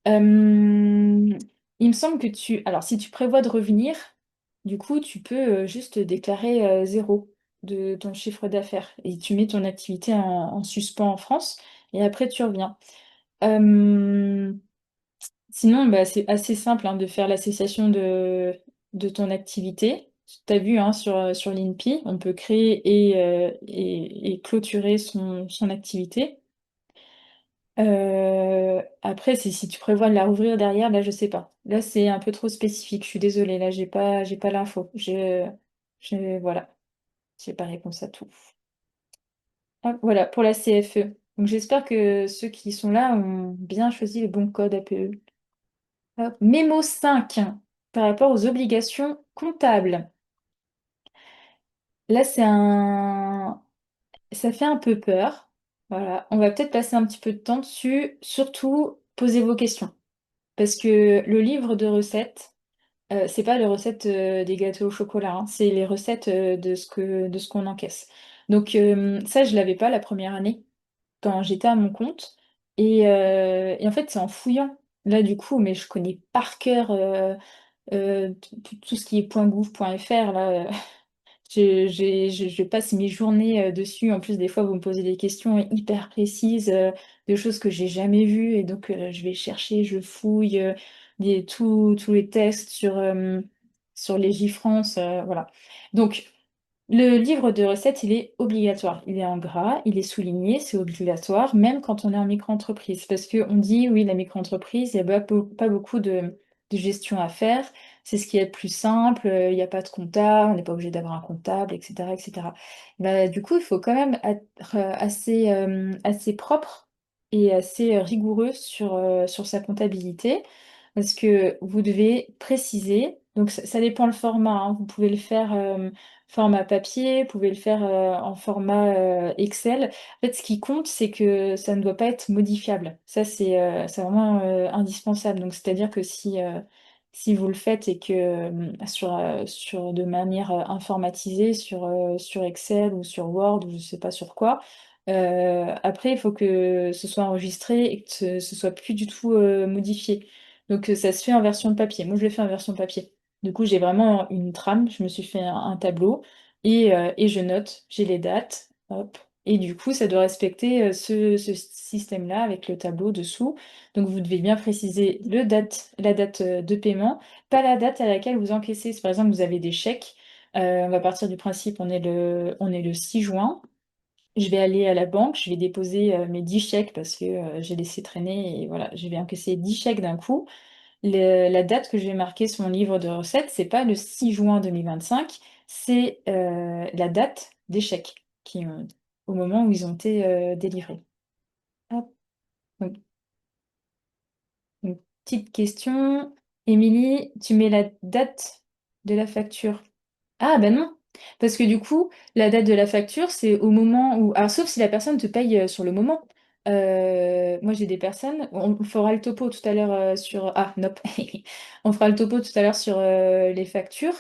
Il me semble que alors si tu prévois de revenir, du coup, tu peux juste déclarer zéro de ton chiffre d'affaires et tu mets ton activité en suspens en France et après tu reviens. Euh, Sinon, bah, c'est assez simple hein, de faire l'association de ton activité. Tu as vu hein, sur l'INPI, on peut créer et clôturer son activité. Après, si tu prévois de la rouvrir derrière, là, je sais pas. Là, c'est un peu trop spécifique. Je suis désolée. Là, j'ai pas l'info. Voilà, j'ai pas réponse à tout. Hop, voilà, pour la CFE. Donc, j'espère que ceux qui sont là ont bien choisi le bon code APE. Hop, Mémo 5, par rapport aux obligations comptables. Là, ça fait un peu peur. Voilà, on va peut-être passer un petit peu de temps dessus. Surtout, posez vos questions. Parce que le livre de recettes, c'est pas les recettes des gâteaux au chocolat, hein, c'est les recettes de ce qu'on encaisse. Donc ça, je l'avais pas la première année quand j'étais à mon compte. Et en fait, c'est en fouillant. Là, du coup, mais je connais par cœur tout ce qui est .gouv.fr, là, Je passe mes journées dessus. En plus, des fois, vous me posez des questions hyper précises de choses que j'ai jamais vues. Et donc, je vais chercher, je fouille tous les textes sur Légifrance. Voilà. Donc, le livre de recettes, il est obligatoire. Il est en gras, il est souligné, c'est obligatoire, même quand on est en micro-entreprise. Parce qu'on dit, oui, la micro-entreprise, il n'y a pas beaucoup de gestion à faire. C'est ce qui est le plus simple, il n'y a pas de compta, on n'est pas obligé d'avoir un comptable, etc., etc. Bah, du coup, il faut quand même être assez propre et assez rigoureux sur sa comptabilité. Parce que vous devez préciser, donc ça dépend le format, hein. Vous pouvez le faire format papier, vous pouvez le faire en format Excel. En fait, ce qui compte, c'est que ça ne doit pas être modifiable. Ça, c'est vraiment indispensable. Donc, c'est-à-dire que si vous le faites et que de manière informatisée sur Excel ou sur Word ou je ne sais pas sur quoi, après, il faut que ce soit enregistré et que ce soit plus du tout modifié. Donc, ça se fait en version papier. Moi, je le fais en version papier. Du coup, j'ai vraiment une trame, je me suis fait un tableau et je note, j'ai les dates, hop. Et du coup, ça doit respecter ce système-là avec le tableau dessous. Donc, vous devez bien préciser la date de paiement, pas la date à laquelle vous encaissez. Si par exemple, vous avez des chèques, on va partir du principe, on est le 6 juin. Je vais aller à la banque, je vais déposer mes 10 chèques parce que j'ai laissé traîner et voilà, je vais encaisser 10 chèques d'un coup. La date que je vais marquer sur mon livre de recettes, c'est pas le 6 juin 2025, c'est la date des chèques au moment où ils ont été délivrés. Hop. Donc, une petite question. Émilie, tu mets la date de la facture. Ah ben non, parce que du coup, la date de la facture, c'est au moment où... Alors sauf si la personne te paye sur le moment. Moi j'ai des personnes, on fera le topo tout à l'heure sur... Ah, nope. On fera le topo tout à l'heure sur les factures.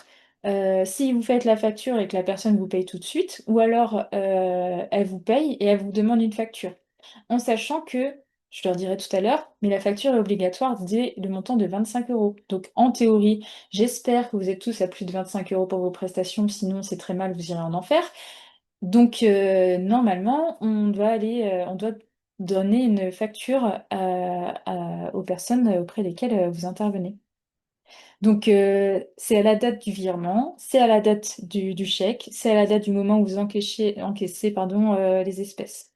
Si vous faites la facture et que la personne vous paye tout de suite, ou alors elle vous paye et elle vous demande une facture. En sachant que, je leur dirai tout à l'heure, mais la facture est obligatoire dès le montant de 25 euros. Donc en théorie, j'espère que vous êtes tous à plus de 25 euros pour vos prestations, sinon c'est très mal, vous irez en enfer. Donc normalement, on doit donner une facture aux personnes auprès desquelles vous intervenez. Donc c'est à la date du virement, c'est à la date du chèque, c'est à la date du moment où vous encaissez pardon, les espèces.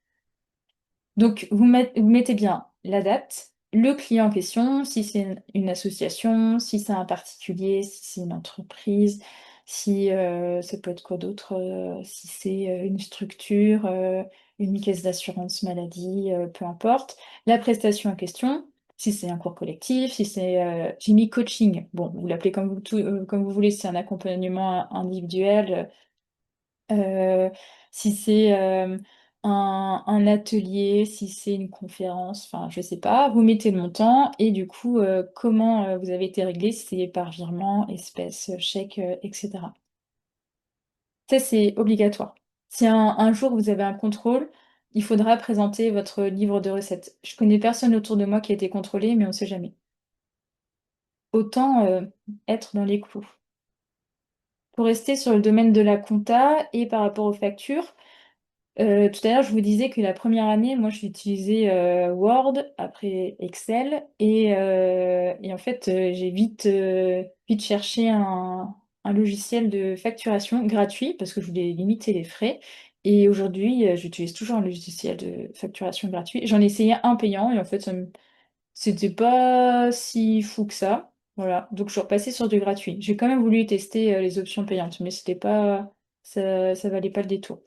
Donc, vous mettez bien la date, le client en question, si c'est une association, si c'est un particulier, si c'est une entreprise, si ça peut être quoi d'autre, si c'est une structure, une caisse d'assurance maladie, peu importe. La prestation en question, si c'est un cours collectif, si c'est j'ai mis coaching. Bon, vous l'appelez comme vous voulez, si c'est un accompagnement individuel. Euh, si c'est un atelier, si c'est une conférence, enfin je sais pas, vous mettez le montant et du coup comment vous avez été réglé, si c'est par virement, espèce, chèque, etc. Ça c'est obligatoire. Si un jour vous avez un contrôle, il faudra présenter votre livre de recettes. Je connais personne autour de moi qui a été contrôlé, mais on ne sait jamais. Autant être dans les clous. Pour rester sur le domaine de la compta et par rapport aux factures, tout à l'heure, je vous disais que la première année, moi, j'ai utilisé Word, après Excel, et en fait, j'ai vite cherché un logiciel de facturation gratuit parce que je voulais limiter les frais. Et aujourd'hui, j'utilise toujours un logiciel de facturation gratuit. J'en ai essayé un payant et en fait, c'était pas si fou que ça. Voilà, donc je suis repassée sur du gratuit. J'ai quand même voulu tester les options payantes, mais c'était pas, ça valait pas le détour.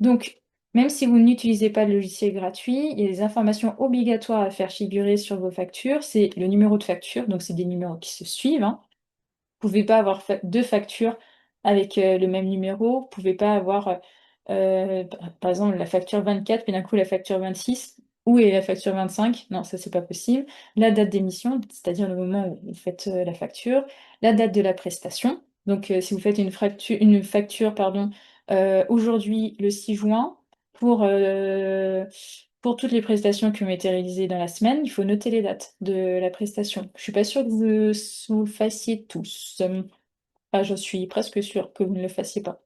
Donc, même si vous n'utilisez pas le logiciel gratuit, il y a des informations obligatoires à faire figurer sur vos factures. C'est le numéro de facture, donc c'est des numéros qui se suivent, hein. Vous pouvez pas avoir deux factures avec le même numéro. Vous pouvez pas avoir, par exemple, la facture 24, puis d'un coup la facture 26. Où est la facture 25? Non, ça, c'est pas possible. La date d'émission, c'est-à-dire le moment où vous faites la facture. La date de la prestation. Donc, si vous faites une facture, pardon, aujourd'hui, le 6 juin, pour, euh, pour toutes les prestations qui ont été réalisées dans la semaine, il faut noter les dates de la prestation. Je suis pas sûre que vous le fassiez tous. Ah, je suis presque sûre que vous ne le fassiez pas.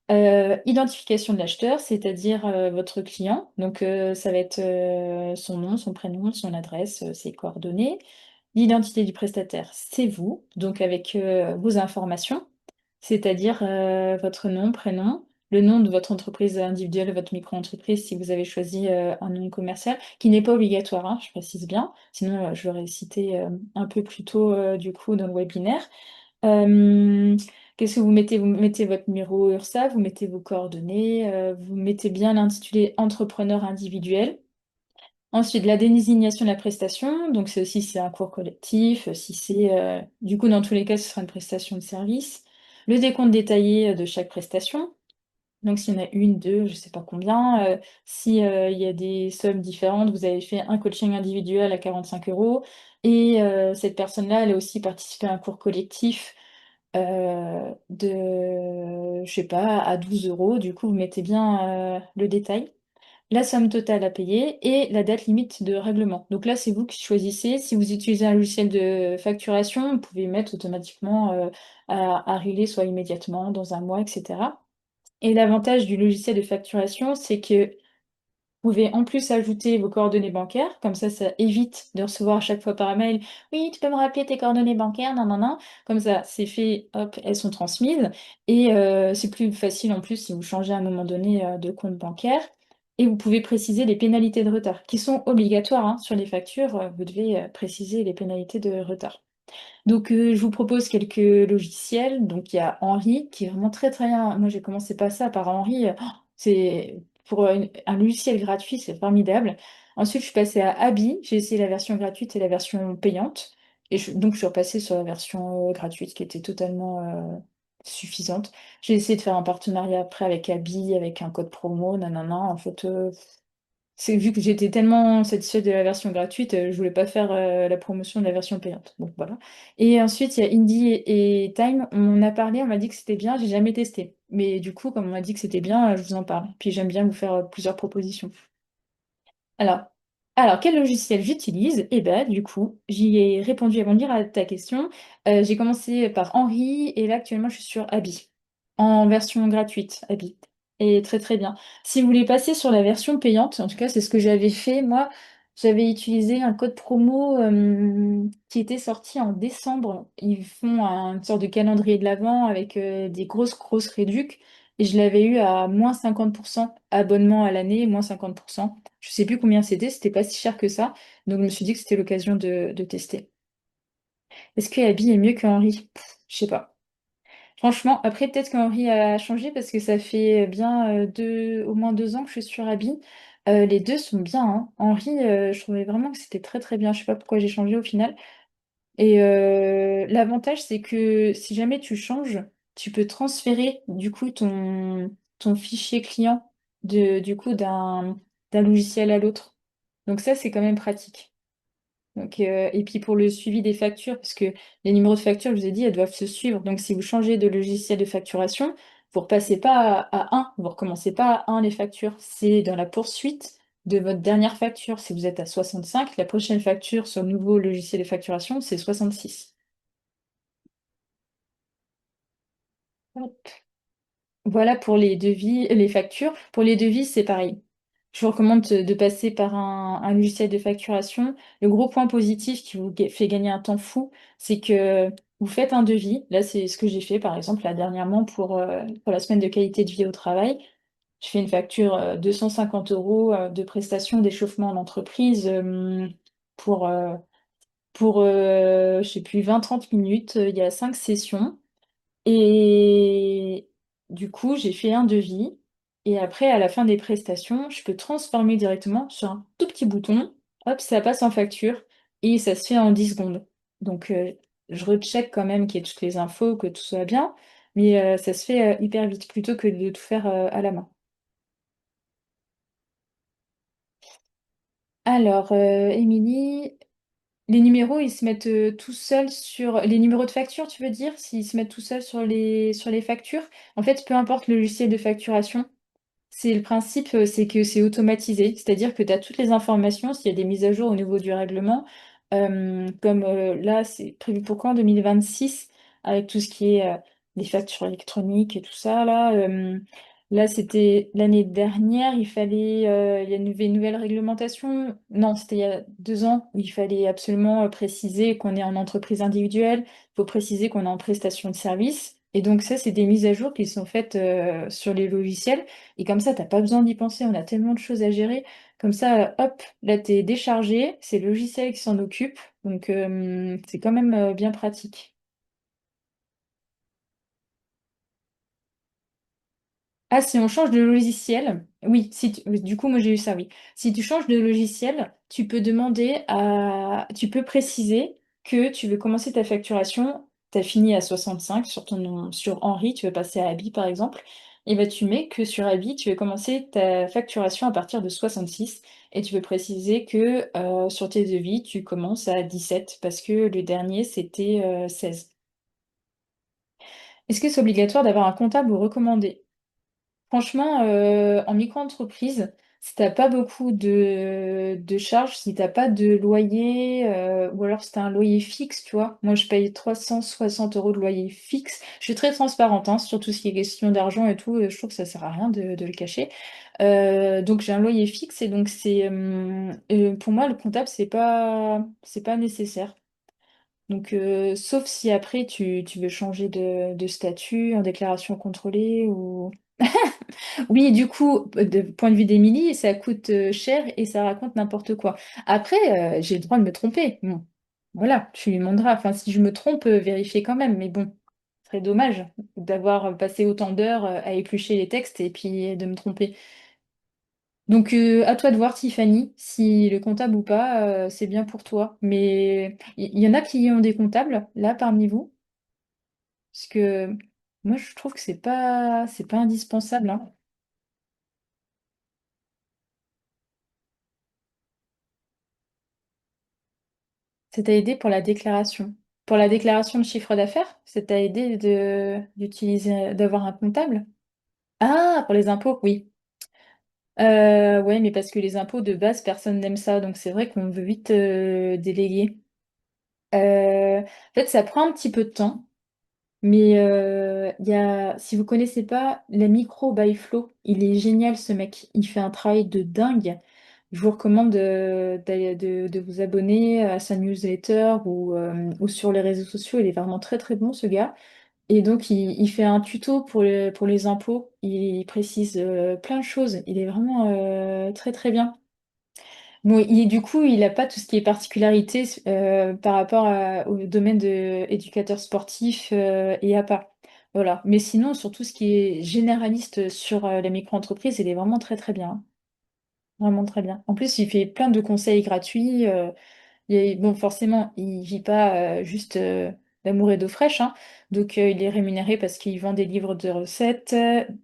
Identification de l'acheteur, c'est-à-dire votre client. Donc, ça va être son nom, son prénom, son adresse, ses coordonnées. L'identité du prestataire, c'est vous, donc avec vos informations, c'est-à-dire votre nom, prénom, le nom de votre entreprise individuelle, votre micro-entreprise, si vous avez choisi un nom commercial, qui n'est pas obligatoire, hein, je précise bien, sinon je l'aurais cité un peu plus tôt du coup dans le webinaire. Euh, Qu'est-ce que vous mettez? Vous mettez votre numéro URSSAF, vous mettez vos coordonnées, vous mettez bien l'intitulé entrepreneur individuel. Ensuite, la désignation de la prestation, donc c'est aussi si c'est un cours collectif, si c'est du coup dans tous les cas ce sera une prestation de service. Le décompte détaillé de chaque prestation. Donc s'il y en a une, deux, je ne sais pas combien. Si il y a des sommes différentes, vous avez fait un coaching individuel à 45 euros et cette personne-là, elle a aussi participé à un cours collectif je sais pas, à 12 euros. Du coup, vous mettez bien le détail, la somme totale à payer et la date limite de règlement. Donc là, c'est vous qui choisissez. Si vous utilisez un logiciel de facturation, vous pouvez mettre automatiquement à régler soit immédiatement, dans un mois, etc. Et l'avantage du logiciel de facturation, c'est que vous pouvez en plus ajouter vos coordonnées bancaires, comme ça évite de recevoir à chaque fois par mail. Oui, tu peux me rappeler tes coordonnées bancaires, non, non, non. Comme ça, c'est fait, hop, elles sont transmises. Et c'est plus facile en plus si vous changez à un moment donné de compte bancaire. Et vous pouvez préciser les pénalités de retard, qui sont obligatoires hein, sur les factures. Vous devez préciser les pénalités de retard. Donc, je vous propose quelques logiciels. Donc, il y a Henri, qui est vraiment très très bien. Moi, j'ai commencé par ça, par Henri. C'est pour un logiciel gratuit, c'est formidable. Ensuite, je suis passée à Abi. J'ai essayé la version gratuite et la version payante. Et donc, je suis repassée sur la version gratuite, qui était totalement suffisante. J'ai essayé de faire un partenariat après avec Abi, avec un code promo, nanana. En fait, c'est vu que j'étais tellement satisfaite de la version gratuite, je voulais pas faire la promotion de la version payante. Bon, voilà. Et ensuite, il y a Indie et Time. On en a parlé, on m'a dit que c'était bien, j'ai jamais testé. Mais du coup, comme on m'a dit que c'était bien, je vous en parle. Puis j'aime bien vous faire plusieurs propositions. Alors, alors, quel logiciel j'utilise? Eh ben, du coup, j'y ai répondu avant de lire à ta question. J'ai commencé par Henri et là, actuellement, je suis sur Abi, en version gratuite, Abi. Et très très bien. Si vous voulez passer sur la version payante, en tout cas, c'est ce que j'avais fait. Moi, j'avais utilisé un code promo qui était sorti en décembre. Ils font une sorte de calendrier de l'Avent avec des grosses réducs. Et je l'avais eu à moins 50% abonnement à l'année, moins 50%. Je sais plus combien c'était pas si cher que ça. Donc je me suis dit que c'était l'occasion de tester. Est-ce que Abby est mieux que Henri? Je sais pas. Franchement, après peut-être qu'Henri a changé parce que ça fait bien au moins 2 ans que je suis sur Abby. Les deux sont bien, hein. Henri, je trouvais vraiment que c'était très très bien. Je sais pas pourquoi j'ai changé au final. Et l'avantage, c'est que si jamais tu changes, tu peux transférer du coup ton fichier client du coup d'un logiciel à l'autre. Donc ça, c'est quand même pratique. Donc, et puis pour le suivi des factures, parce que les numéros de facture, je vous ai dit, elles doivent se suivre. Donc si vous changez de logiciel de facturation, vous ne repassez pas à 1, vous recommencez pas à 1 les factures. C'est dans la poursuite de votre dernière facture. Si vous êtes à 65, la prochaine facture sur le nouveau logiciel de facturation, c'est 66. Hop. Voilà pour les devis, les factures. Pour les devis, c'est pareil. Je vous recommande de passer par un logiciel de facturation. Le gros point positif qui vous fait gagner un temps fou, c'est que vous faites un devis. Là, c'est ce que j'ai fait, par exemple, là, dernièrement pour la semaine de qualité de vie au travail. Je fais une facture 250 euros de prestation d'échauffement en entreprise pour, euh, je sais plus, 20-30 minutes. Il y a 5 sessions. Et du coup, j'ai fait un devis. Et après, à la fin des prestations, je peux transformer directement sur un tout petit bouton. Hop, ça passe en facture. Et ça se fait en 10 secondes. Donc, je recheck quand même qu'il y ait toutes les infos, que tout soit bien. Mais ça se fait hyper vite, plutôt que de tout faire à la main. Alors, Émilie, les numéros, ils se mettent tout seuls sur... Les numéros de facture, tu veux dire? S'ils se mettent tout seuls sur les factures? En fait, peu importe le logiciel de facturation, c'est le principe, c'est que c'est automatisé. C'est-à-dire que tu as toutes les informations, s'il y a des mises à jour au niveau du règlement, comme là, c'est prévu pour quand? 2026, avec tout ce qui est les factures électroniques et tout ça, là. Là, c'était l'année dernière, il y avait une nouvelle réglementation. Non, c'était il y a 2 ans où il fallait absolument préciser qu'on est en entreprise individuelle. Il faut préciser qu'on est en prestation de service. Et donc ça, c'est des mises à jour qui sont faites sur les logiciels. Et comme ça, t'as pas besoin d'y penser. On a tellement de choses à gérer. Comme ça, hop, là, t'es déchargé. C'est le logiciel qui s'en occupe. Donc, c'est quand même bien pratique. Ah, si on change de logiciel, oui, oui, du coup, moi j'ai eu ça, oui. Si tu changes de logiciel, tu peux préciser que tu veux commencer ta facturation, tu as fini à 65 sur sur Henri, tu veux passer à Abi par exemple, et ben tu mets que sur Abi, tu veux commencer ta facturation à partir de 66 et tu veux préciser que sur tes devis, tu commences à 17 parce que le dernier c'était 16. Est-ce que c'est obligatoire d'avoir un comptable ou recommandé? Franchement, en micro-entreprise, si t'as pas beaucoup de charges, si t'as pas de loyer, ou alors si t'as un loyer fixe, tu vois. Moi, je paye 360 € de loyer fixe. Je suis très transparente, hein, sur tout ce qui est question d'argent et tout. Je trouve que ça sert à rien de le cacher. Donc j'ai un loyer fixe et donc pour moi, le comptable, c'est pas nécessaire. Donc, sauf si après tu veux changer de statut en déclaration contrôlée ou oui, du coup, de point de vue d'Émilie, ça coûte cher et ça raconte n'importe quoi. Après, j'ai le droit de me tromper. Bon, voilà, tu lui demanderas. Enfin, si je me trompe, vérifier quand même. Mais bon, ce serait dommage d'avoir passé autant d'heures à éplucher les textes et puis de me tromper. Donc, à toi de voir, Tiffany, si le comptable ou pas, c'est bien pour toi. Mais il y en a qui ont des comptables, là, parmi vous, parce que moi, je trouve que c'est pas indispensable, hein. Ça t'a aidé pour la déclaration. Pour la déclaration de chiffre d'affaires, ça t'a aidé d'avoir un comptable? Ah, pour les impôts, oui. Ouais, mais parce que les impôts, de base, personne n'aime ça. Donc c'est vrai qu'on veut vite déléguer. En fait, ça prend un petit peu de temps. Mais si vous connaissez pas la micro by Flo, il est génial ce mec. Il fait un travail de dingue. Je vous recommande de vous abonner à sa newsletter ou sur les réseaux sociaux. Il est vraiment très très bon ce gars. Et donc il fait un tuto pour les impôts. Il précise plein de choses. Il est vraiment très très bien. Bon, du coup, il n'a pas tout ce qui est particularité par rapport au domaine de éducateur sportif et APA. Voilà. Mais sinon, sur tout ce qui est généraliste sur la micro-entreprise, il est vraiment très très bien. Vraiment très bien. En plus, il fait plein de conseils gratuits. Bon, forcément, il vit pas juste d'amour et d'eau fraîche, hein. Donc, il est rémunéré parce qu'il vend des livres de recettes,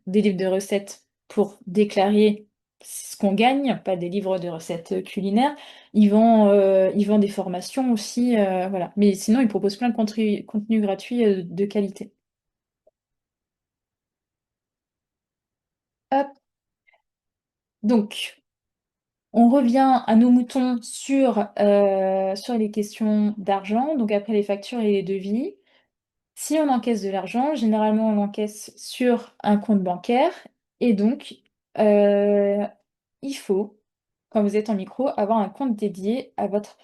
des livres de recettes pour déclarer ce qu'on gagne, pas des livres de recettes culinaires. Il vend des formations aussi, voilà. Mais sinon, il propose plein de contenus gratuits de qualité. Hop. Donc, on revient à nos moutons sur les questions d'argent. Donc, après les factures et les devis. Si on encaisse de l'argent, généralement on l'encaisse sur un compte bancaire et donc euh, il faut, quand vous êtes en micro, avoir un compte dédié à votre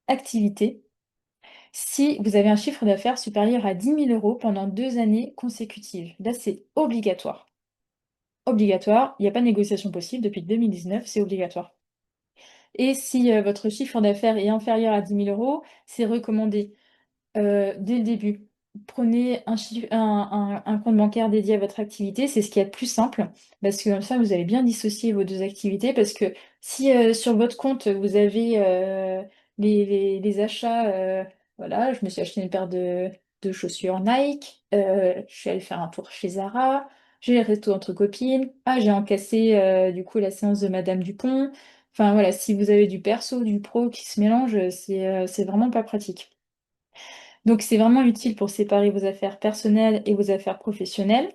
activité. Si vous avez un chiffre d'affaires supérieur à 10 000 € pendant 2 années consécutives, là c'est obligatoire. Obligatoire, il n'y a pas de négociation possible depuis 2019, c'est obligatoire. Et si votre chiffre d'affaires est inférieur à 10 000 €, c'est recommandé dès le début. Prenez un compte bancaire dédié à votre activité, c'est ce qu'il y a de plus simple, parce que comme ça, vous allez bien dissocier vos deux activités, parce que si sur votre compte, vous avez les achats, voilà, je me suis acheté une paire de chaussures Nike, je suis allée faire un tour chez Zara, j'ai les restos entre copines, ah, j'ai encaissé du coup la séance de Madame Dupont, enfin voilà, si vous avez du perso, du pro qui se mélange, c'est vraiment pas pratique. Donc, c'est vraiment utile pour séparer vos affaires personnelles et vos affaires professionnelles.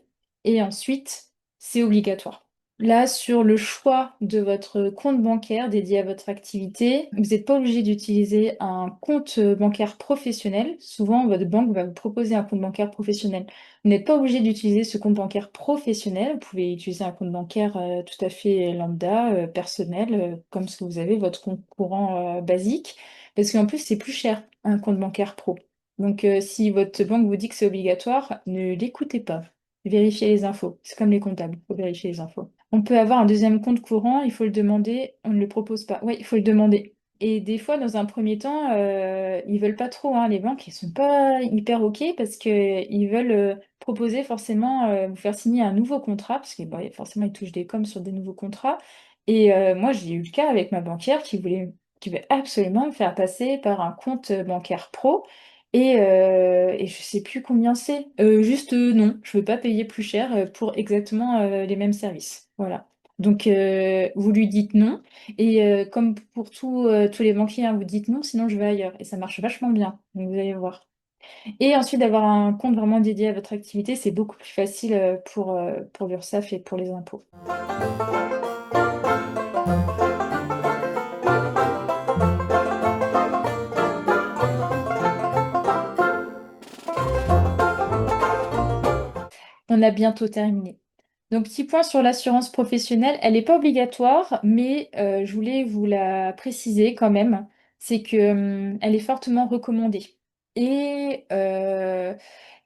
Et ensuite, c'est obligatoire. Là, sur le choix de votre compte bancaire dédié à votre activité, vous n'êtes pas obligé d'utiliser un compte bancaire professionnel. Souvent, votre banque va vous proposer un compte bancaire professionnel. Vous n'êtes pas obligé d'utiliser ce compte bancaire professionnel. Vous pouvez utiliser un compte bancaire tout à fait lambda, personnel, comme ce que vous avez, votre compte courant basique. Parce qu'en plus, c'est plus cher, un compte bancaire pro. Donc, si votre banque vous dit que c'est obligatoire, ne l'écoutez pas. Vérifiez les infos. C'est comme les comptables, il faut vérifier les infos. On peut avoir un deuxième compte courant, il faut le demander, on ne le propose pas. Oui, il faut le demander. Et des fois, dans un premier temps, ils veulent pas trop, hein. Les banques, ils sont pas hyper OK parce qu'ils veulent proposer forcément, vous faire signer un nouveau contrat, parce que bah, forcément, ils touchent des coms sur des nouveaux contrats. Et moi, j'ai eu le cas avec ma banquière qui voulait absolument me faire passer par un compte bancaire pro. Et je sais plus combien c'est. Juste non, je veux pas payer plus cher pour exactement les mêmes services. Voilà. Donc vous lui dites non. Et comme pour tous les banquiers, hein, vous dites non, sinon je vais ailleurs. Et ça marche vachement bien. Donc vous allez voir. Et ensuite d'avoir un compte vraiment dédié à votre activité, c'est beaucoup plus facile pour l'URSSAF et pour les impôts. On a bientôt terminé. Donc, petit point sur l'assurance professionnelle, elle n'est pas obligatoire, mais je voulais vous la préciser quand même. C'est que, elle est fortement recommandée. Et elle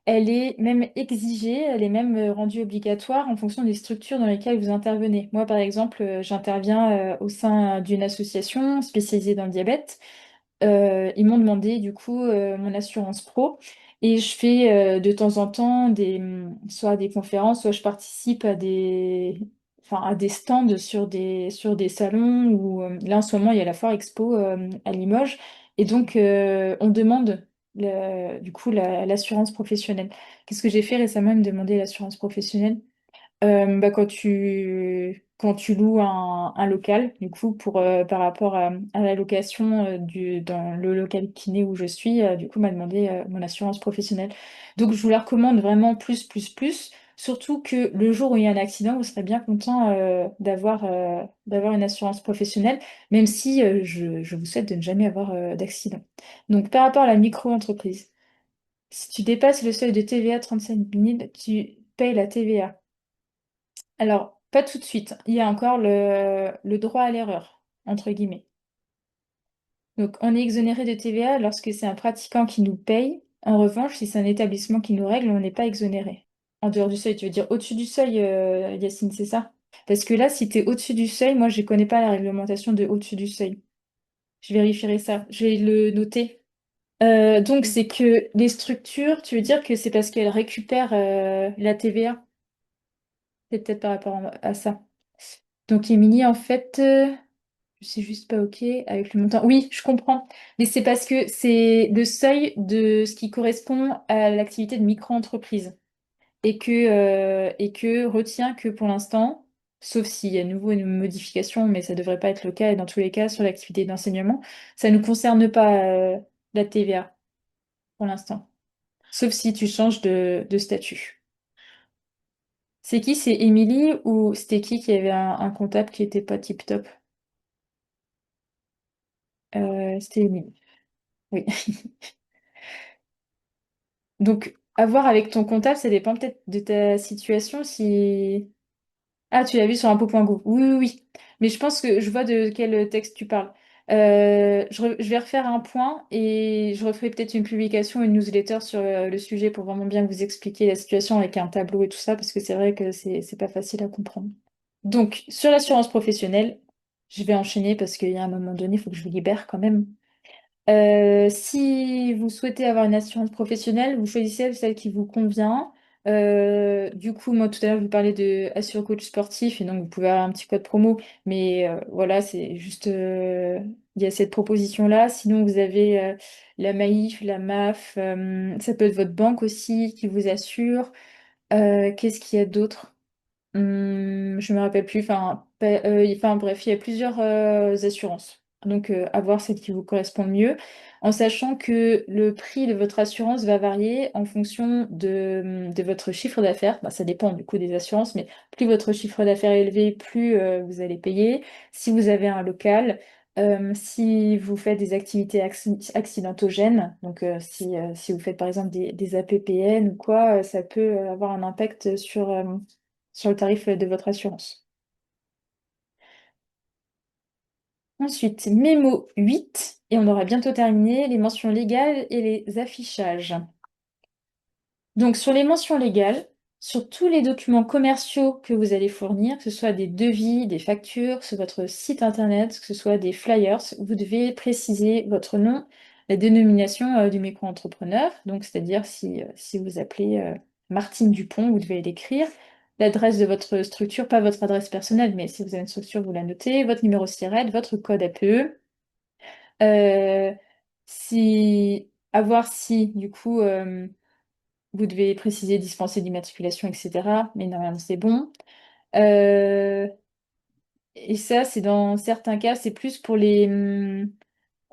est même exigée, elle est même rendue obligatoire en fonction des structures dans lesquelles vous intervenez. Moi, par exemple, j'interviens au sein d'une association spécialisée dans le diabète. Ils m'ont demandé du coup mon assurance pro et je fais de temps en temps soit des conférences, soit je participe enfin, à des stands sur des salons où là en ce moment il y a la Foire Expo à Limoges et donc on demande du coup l'assurance professionnelle. Qu'est-ce que j'ai fait récemment? Ils me demandaient l'assurance professionnelle. Bah, quand tu loues un local, du coup, par rapport à la location dans le local kiné où je suis, du coup, m'a demandé mon assurance professionnelle. Donc, je vous la recommande vraiment plus, plus, plus. Surtout que le jour où il y a un accident, vous serez bien content d'avoir une assurance professionnelle, même si je vous souhaite de ne jamais avoir d'accident. Donc, par rapport à la micro-entreprise, si tu dépasses le seuil de TVA 35 000, tu payes la TVA. Alors, pas tout de suite. Il y a encore le droit à l'erreur, entre guillemets. Donc, on est exonéré de TVA lorsque c'est un pratiquant qui nous paye. En revanche, si c'est un établissement qui nous règle, on n'est pas exonéré. En dehors du seuil, tu veux dire au-dessus du seuil, Yacine, c'est ça? Parce que là, si tu es au-dessus du seuil, moi, je ne connais pas la réglementation de au-dessus du seuil. Je vérifierai ça. Je vais le noter. Donc, c'est que les structures, tu veux dire que c'est parce qu'elles récupèrent la TVA? C'est peut-être par rapport à ça. Donc, Émilie, en fait, je suis juste pas OK avec le montant. Oui, je comprends. Mais c'est parce que c'est le seuil de ce qui correspond à l'activité de micro-entreprise. Et que retient que pour l'instant, sauf s'il y a à nouveau une modification, mais ça devrait pas être le cas, et dans tous les cas, sur l'activité d'enseignement, ça ne concerne pas la TVA pour l'instant. Sauf si tu changes de statut. C'est qui? C'est Émilie ou c'était qui avait un comptable qui était pas tip-top? C'était Émilie. Oui. Donc, à voir avec ton comptable, ça dépend peut-être de ta situation. Si... Ah, tu l'as vu sur impôt.gouv. Oui, oui, oui. Mais je pense que je vois de quel texte tu parles. Je vais refaire un point et je referai peut-être une publication, une newsletter sur le sujet pour vraiment bien vous expliquer la situation avec un tableau et tout ça, parce que c'est vrai que c'est pas facile à comprendre. Donc, sur l'assurance professionnelle, je vais enchaîner parce qu'il y a un moment donné, il faut que je vous libère quand même. Si vous souhaitez avoir une assurance professionnelle, vous choisissez celle qui vous convient. Du coup, moi tout à l'heure, je vous parlais de Assure Coach sportif et donc vous pouvez avoir un petit code promo, mais voilà, c'est juste, il y a cette proposition-là. Sinon, vous avez la Maïf, la MAF, ça peut être votre banque aussi qui vous assure. Qu'est-ce qu'il y a d'autre? Je me rappelle plus. Enfin, enfin bref, il y a plusieurs assurances. Donc, à voir celle qui vous correspond le mieux, en sachant que le prix de votre assurance va varier en fonction de votre chiffre d'affaires. Bah, ça dépend du coût des assurances, mais plus votre chiffre d'affaires est élevé, plus vous allez payer. Si vous avez un local, si vous faites des activités accidentogènes, donc si vous faites par exemple des APPN ou quoi, ça peut avoir un impact sur le tarif de votre assurance. Ensuite, mémo 8, et on aura bientôt terminé, les mentions légales et les affichages. Donc, sur les mentions légales, sur tous les documents commerciaux que vous allez fournir, que ce soit des devis, des factures, sur votre site internet, que ce soit des flyers, vous devez préciser votre nom, la dénomination du micro-entrepreneur. Donc, c'est-à-dire si vous appelez Martine Dupont, vous devez l'écrire. L'adresse de votre structure, pas votre adresse personnelle, mais si vous avez une structure, vous la notez, votre numéro SIRET, votre code APE. Euh, à voir si, du coup, vous devez préciser dispenser d'immatriculation, etc. Mais normalement, c'est bon. Euh, et ça, c'est dans certains cas, c'est plus pour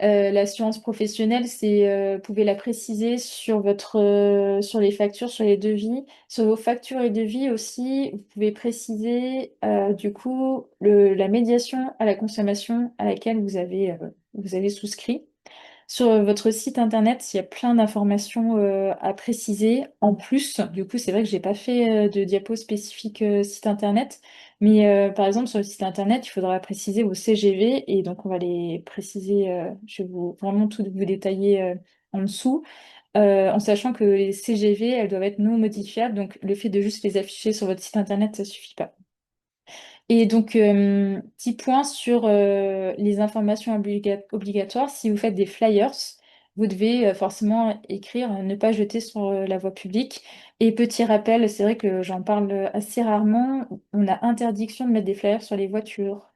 l'assurance professionnelle, vous pouvez la préciser sur les factures, sur les devis. Sur vos factures et devis aussi, vous pouvez préciser, du coup, la médiation à la consommation à laquelle vous avez souscrit. Sur votre site internet, il y a plein d'informations à préciser. En plus, du coup, c'est vrai que j'ai pas fait de diapo spécifique site internet, mais par exemple sur le site internet, il faudra préciser vos CGV et donc on va les préciser. Je vais vraiment tout vous détailler en dessous, en sachant que les CGV, elles doivent être non modifiables, donc le fait de juste les afficher sur votre site internet, ça suffit pas. Et donc, petit point sur les informations obligatoires. Si vous faites des flyers, vous devez forcément écrire ne pas jeter sur la voie publique. Et petit rappel, c'est vrai que j'en parle assez rarement, on a interdiction de mettre des flyers sur les voitures.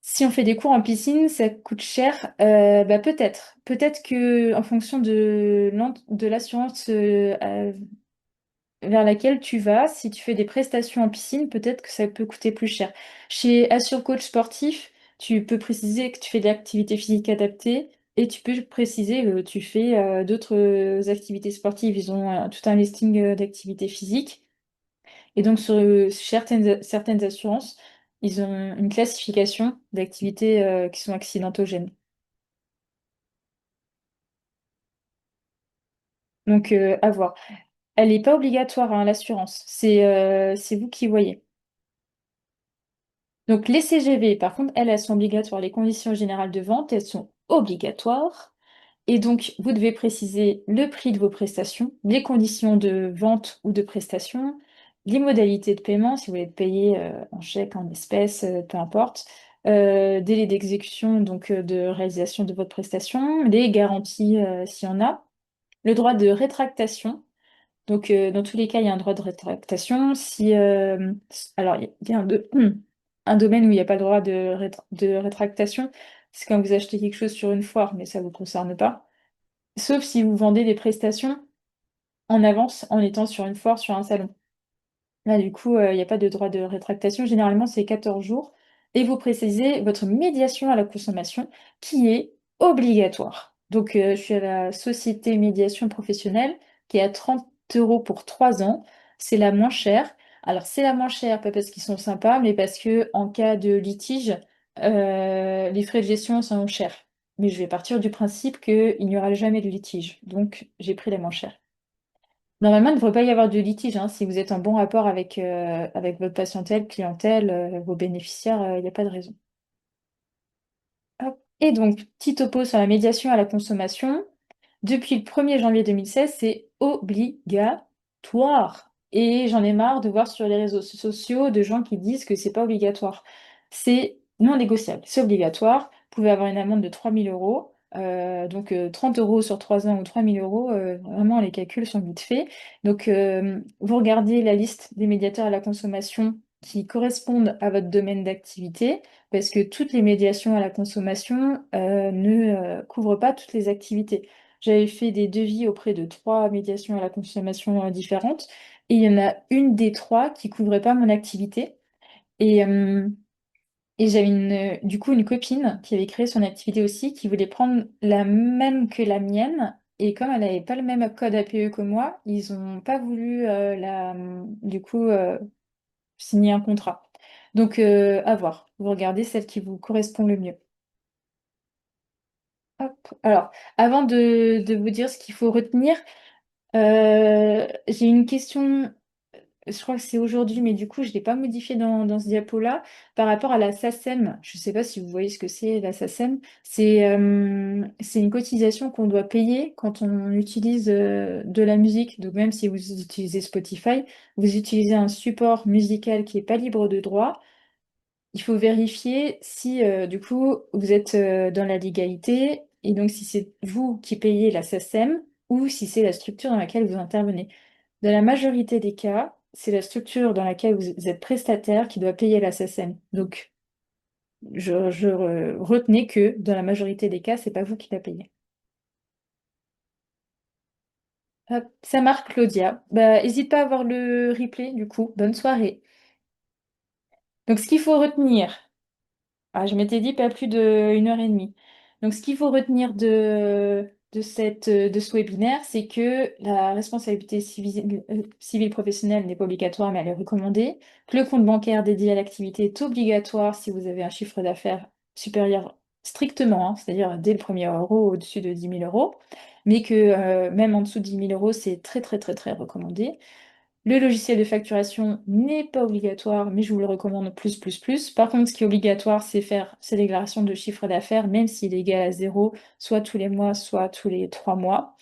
Si on fait des cours en piscine, ça coûte cher. Bah peut-être. Peut-être que en fonction de l'assurance vers laquelle tu vas, si tu fais des prestations en piscine, peut-être que ça peut coûter plus cher. Chez Assure Coach Sportif, tu peux préciser que tu fais de l'activité physique adaptée et tu peux préciser que tu fais d'autres activités sportives. Ils ont tout un listing d'activités physiques. Et donc, sur certaines assurances, ils ont une classification d'activités qui sont accidentogènes. Donc, à voir. Elle n'est pas obligatoire, hein, l'assurance. C'est vous qui voyez. Donc les CGV, par contre, elles sont obligatoires. Les conditions générales de vente, elles sont obligatoires. Et donc, vous devez préciser le prix de vos prestations, les conditions de vente ou de prestation, les modalités de paiement, si vous voulez être payé en chèque, en espèces, peu importe, délai d'exécution, donc de réalisation de votre prestation, les garanties s'il y en a, le droit de rétractation. Donc, dans tous les cas, il y a un droit de rétractation. Alors, il y a un domaine où il n'y a pas le droit de rétractation, c'est quand vous achetez quelque chose sur une foire, mais ça ne vous concerne pas. Sauf si vous vendez des prestations en avance en étant sur une foire, sur un salon. Là, du coup, il n'y a pas de droit de rétractation. Généralement, c'est 14 jours. Et vous précisez votre médiation à la consommation qui est obligatoire. Donc, je suis à la société médiation professionnelle qui est à 30 € pour 3 ans. C'est la moins chère. Alors, c'est la moins chère, pas parce qu'ils sont sympas, mais parce que en cas de litige, les frais de gestion sont chers. Mais je vais partir du principe qu'il n'y aura jamais de litige. Donc, j'ai pris la moins chère. Normalement, il ne devrait pas y avoir de litige, hein. Si vous êtes en bon rapport avec votre patientèle, clientèle, vos bénéficiaires, il n'y a pas de raison. Hop. Et donc, petit topo sur la médiation à la consommation. Depuis le 1er janvier 2016, c'est obligatoire. Et j'en ai marre de voir sur les réseaux sociaux de gens qui disent que c'est pas obligatoire. C'est non négociable, c'est obligatoire. Vous pouvez avoir une amende de 3 000 €. Donc 30 € sur 3 ans ou 3 000 €, vraiment les calculs sont vite faits. Donc vous regardez la liste des médiateurs à la consommation qui correspondent à votre domaine d'activité, parce que toutes les médiations à la consommation ne couvrent pas toutes les activités. J'avais fait des devis auprès de 3 médiations à la consommation différentes, et il y en a une des trois qui couvrait pas mon activité. Et, Et j'avais du coup une copine qui avait créé son activité aussi, qui voulait prendre la même que la mienne. Et comme elle n'avait pas le même code APE que moi, ils n'ont pas voulu du coup signer un contrat. Donc à voir. Vous regardez celle qui vous correspond le mieux. Hop. Alors, avant de vous dire ce qu'il faut retenir, j'ai une question. Je crois que c'est aujourd'hui, mais du coup, je ne l'ai pas modifié dans ce diapo-là. Par rapport à la SACEM, je ne sais pas si vous voyez ce que c'est, la SACEM. C'est une cotisation qu'on doit payer quand on utilise de la musique. Donc, même si vous utilisez Spotify, vous utilisez un support musical qui n'est pas libre de droit. Il faut vérifier si, du coup, vous êtes dans la légalité et donc si c'est vous qui payez la SACEM ou si c'est la structure dans laquelle vous intervenez. Dans la majorité des cas, c'est la structure dans laquelle vous êtes prestataire qui doit payer la SACEM. Donc, retenez que dans la majorité des cas, c'est pas vous qui la payez. Hop, ça marche, Claudia. Bah, n'hésite pas à voir le replay, du coup. Bonne soirée. Donc, ce qu'il faut retenir. Ah, je m'étais dit pas plus d'une heure et demie. Donc, ce qu'il faut retenir de ce webinaire, c'est que la responsabilité civile professionnelle n'est pas obligatoire, mais elle est recommandée. Que le compte bancaire dédié à l'activité est obligatoire si vous avez un chiffre d'affaires supérieur strictement, hein, c'est-à-dire dès le premier euro au-dessus de 10 000 euros. Mais que même en dessous de 10 000 euros, c'est très, très, très, très recommandé. Le logiciel de facturation n'est pas obligatoire, mais je vous le recommande plus, plus, plus. Par contre, ce qui est obligatoire, c'est faire ces déclarations de chiffre d'affaires, même s'il est égal à zéro, soit tous les mois, soit tous les 3 mois.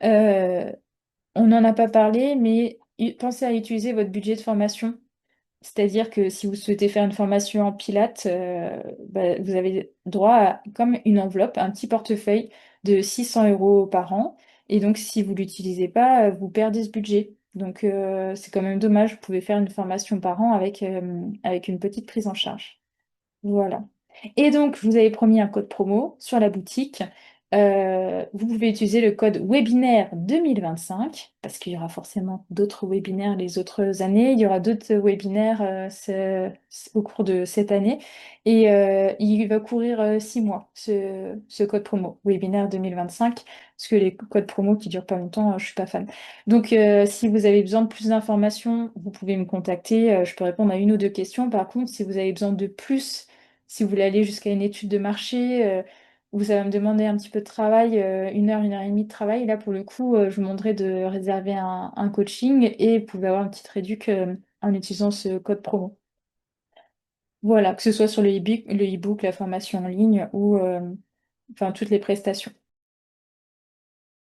Euh, on n'en a pas parlé, mais pensez à utiliser votre budget de formation. C'est-à-dire que si vous souhaitez faire une formation en Pilates, bah, vous avez droit à comme une enveloppe, un petit portefeuille de 600 euros par an. Et donc, si vous ne l'utilisez pas, vous perdez ce budget. Donc, c'est quand même dommage. Vous pouvez faire une formation par an avec une petite prise en charge. Voilà. Et donc, je vous avais promis un code promo sur la boutique. Vous pouvez utiliser le code webinaire 2025 parce qu'il y aura forcément d'autres webinaires les autres années. Il y aura d'autres webinaires au cours de cette année. Et il va courir 6 mois, ce code promo, webinaire 2025, parce que les codes promo qui durent pas longtemps, je suis pas fan. Donc, si vous avez besoin de plus d'informations, vous pouvez me contacter. Je peux répondre à une ou deux questions. Par contre, si vous avez besoin de plus, si vous voulez aller jusqu'à une étude de marché, où ça va me demander un petit peu de travail, 1 heure et demie de travail, là pour le coup, je vous demanderai de réserver un coaching et vous pouvez avoir une petite réduc en utilisant ce code promo. Voilà, que ce soit sur le e-book, la formation en ligne ou enfin toutes les prestations.